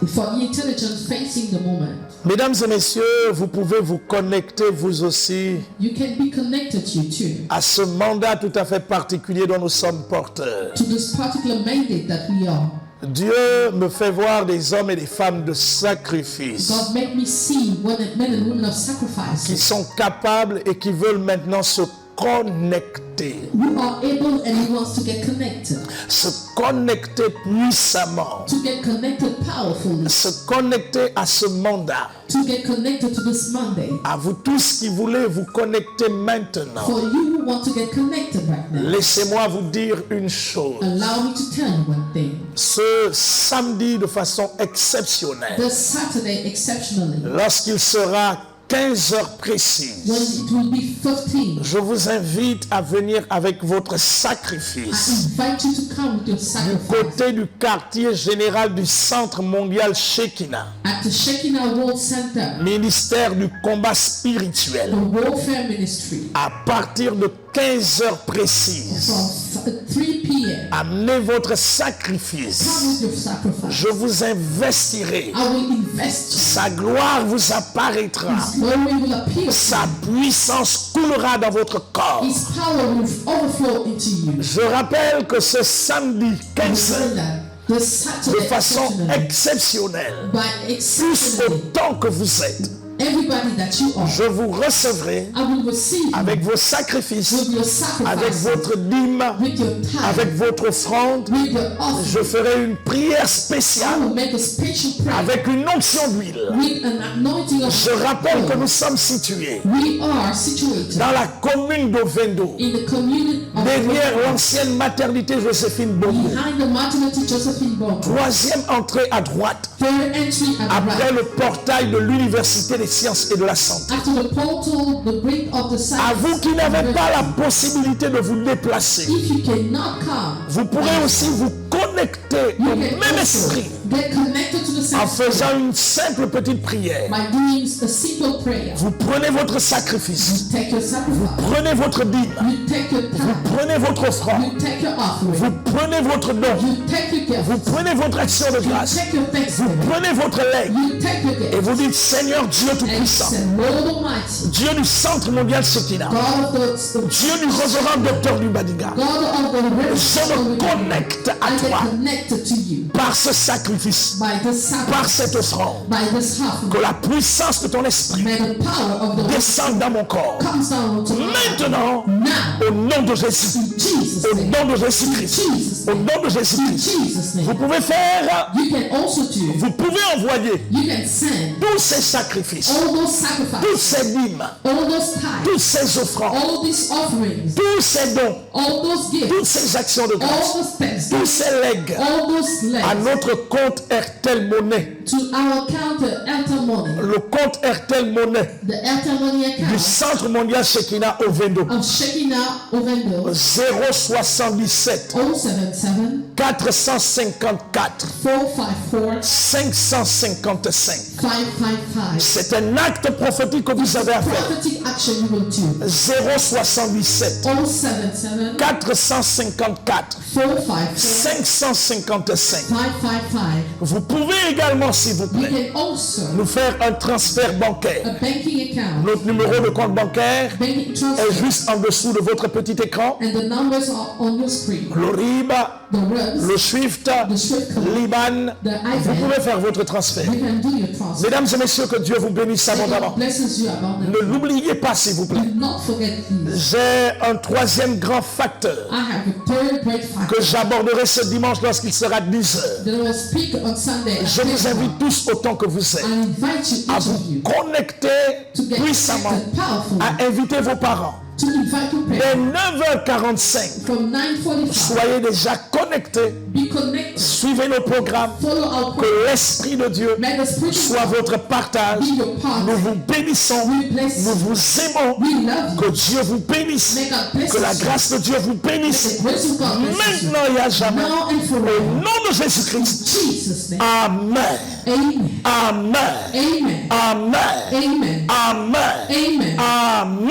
for the intelligence facing the moment. Mesdames et messieurs, vous pouvez vous connecter vous aussi You can be connected, you too, à ce mandat tout à fait particulier dont nous sommes porteurs. to this particular mandate that we are. Dieu me fait voir des hommes et des femmes de sacrifice God make me see men and women of qui sacrifice sont capables et qui veulent maintenant se connecter, who are able and who wants to get connected, se connecter puissamment, to get connected powerfully, se connecter à ce mandat. to get connected to this Monday. À vous tous qui voulez vous connecter maintenant, For you who want to get connected right now, laissez-moi vous dire une chose. allow me to tell you one thing. Ce samedi, de façon exceptionnelle, This Saturday, exceptionally, lorsqu'il sera 15 heures précises, when it will be 15, je vous invite à venir avec votre I sacrifice invite you to come with your du sacrifice côté du quartier général du Centre mondial Shekinah, at the Shekinah World Center, ministère du combat the spirituel, Warfare Ministry, à partir de 15 heures précises. from 3 p.m. Amenez votre Come sacrifice. with your sacrifice. Je vous investirai. I will invest you. Sa gloire vous apparaîtra. His glory will appear. Sa puissance coulera dans votre corps. His power will overflow into you. Je rappelle que ce samedi 15 heures, The de Saturday, façon exceptionally, exceptionnelle, by plus exceptionally, autant que vous êtes, Je vous recevrai avec vos sacrifices, avec votre dîme, avec votre offrande. Je ferai une prière spéciale avec une onction d'huile. Je rappelle que nous sommes situés dans la commune d'Ovendo, derrière l'ancienne maternité Joséphine Bongo. Troisième entrée à droite, après le portail de l'Université des sciences et de la santé. À vous qui n'avez pas la possibilité de vous déplacer, vous pourrez aussi vous connecter au même esprit en faisant une simple petite prière. Vous prenez votre sacrifice, vous prenez votre dîme, vous prenez votre offrande, vous prenez votre don, vous prenez votre action de grâce, vous prenez votre legs et vous dites: Seigneur Dieu Tout-Puissant, Dieu du Centre Mondial Shekinah, Dieu du Révérend Docteur du Badiga, je me connecte à toi par ce sacrifice, par cette offrande, que la puissance de ton esprit descende dans mon corps. Maintenant, au nom de Jésus, au nom de Jésus-Christ, au nom de Jésus-Christ, vous pouvez faire, vous pouvez envoyer tous ces sacrifices, tous ces dîmes, tous ces offrandes, tous ces dons, toutes ces actions de grâce, tous ces legs à notre compte RTL Monnaie. Le compte RTL Monnaie du Centre Mondial Shekinah Ovendo. 077 454 555. C'est un acte prophétique que vous avez à faire. 077 454 555. Vous pouvez également, s'il vous plaît, nous faire un transfert bancaire. Notre numéro de compte bancaire est juste en dessous de votre petit écran. Le RIB, le SWIFT, l'IBAN. Vous pouvez faire votre transfert. Mesdames et messieurs, que Dieu vous bénisse abondamment. Ne l'oubliez pas, s'il vous plaît. J'ai un troisième grand facteur que j'aborderai ce dimanche lorsqu'il sera 10h. Je vous invite tous, autant que vous êtes, à vous connecter puissamment, à inviter vos parents. Dès 9h45, soyez déjà connectés. Suivez nos programmes. Que l'Esprit de Dieu soit votre partage. Nous vous bénissons. Nous vous aimons. Que Dieu vous bénisse. Que la grâce de Dieu vous bénisse. Maintenant et à jamais. Au nom de Jésus-Christ. Amen. Amen. Amen. Amen. Amen. Amen.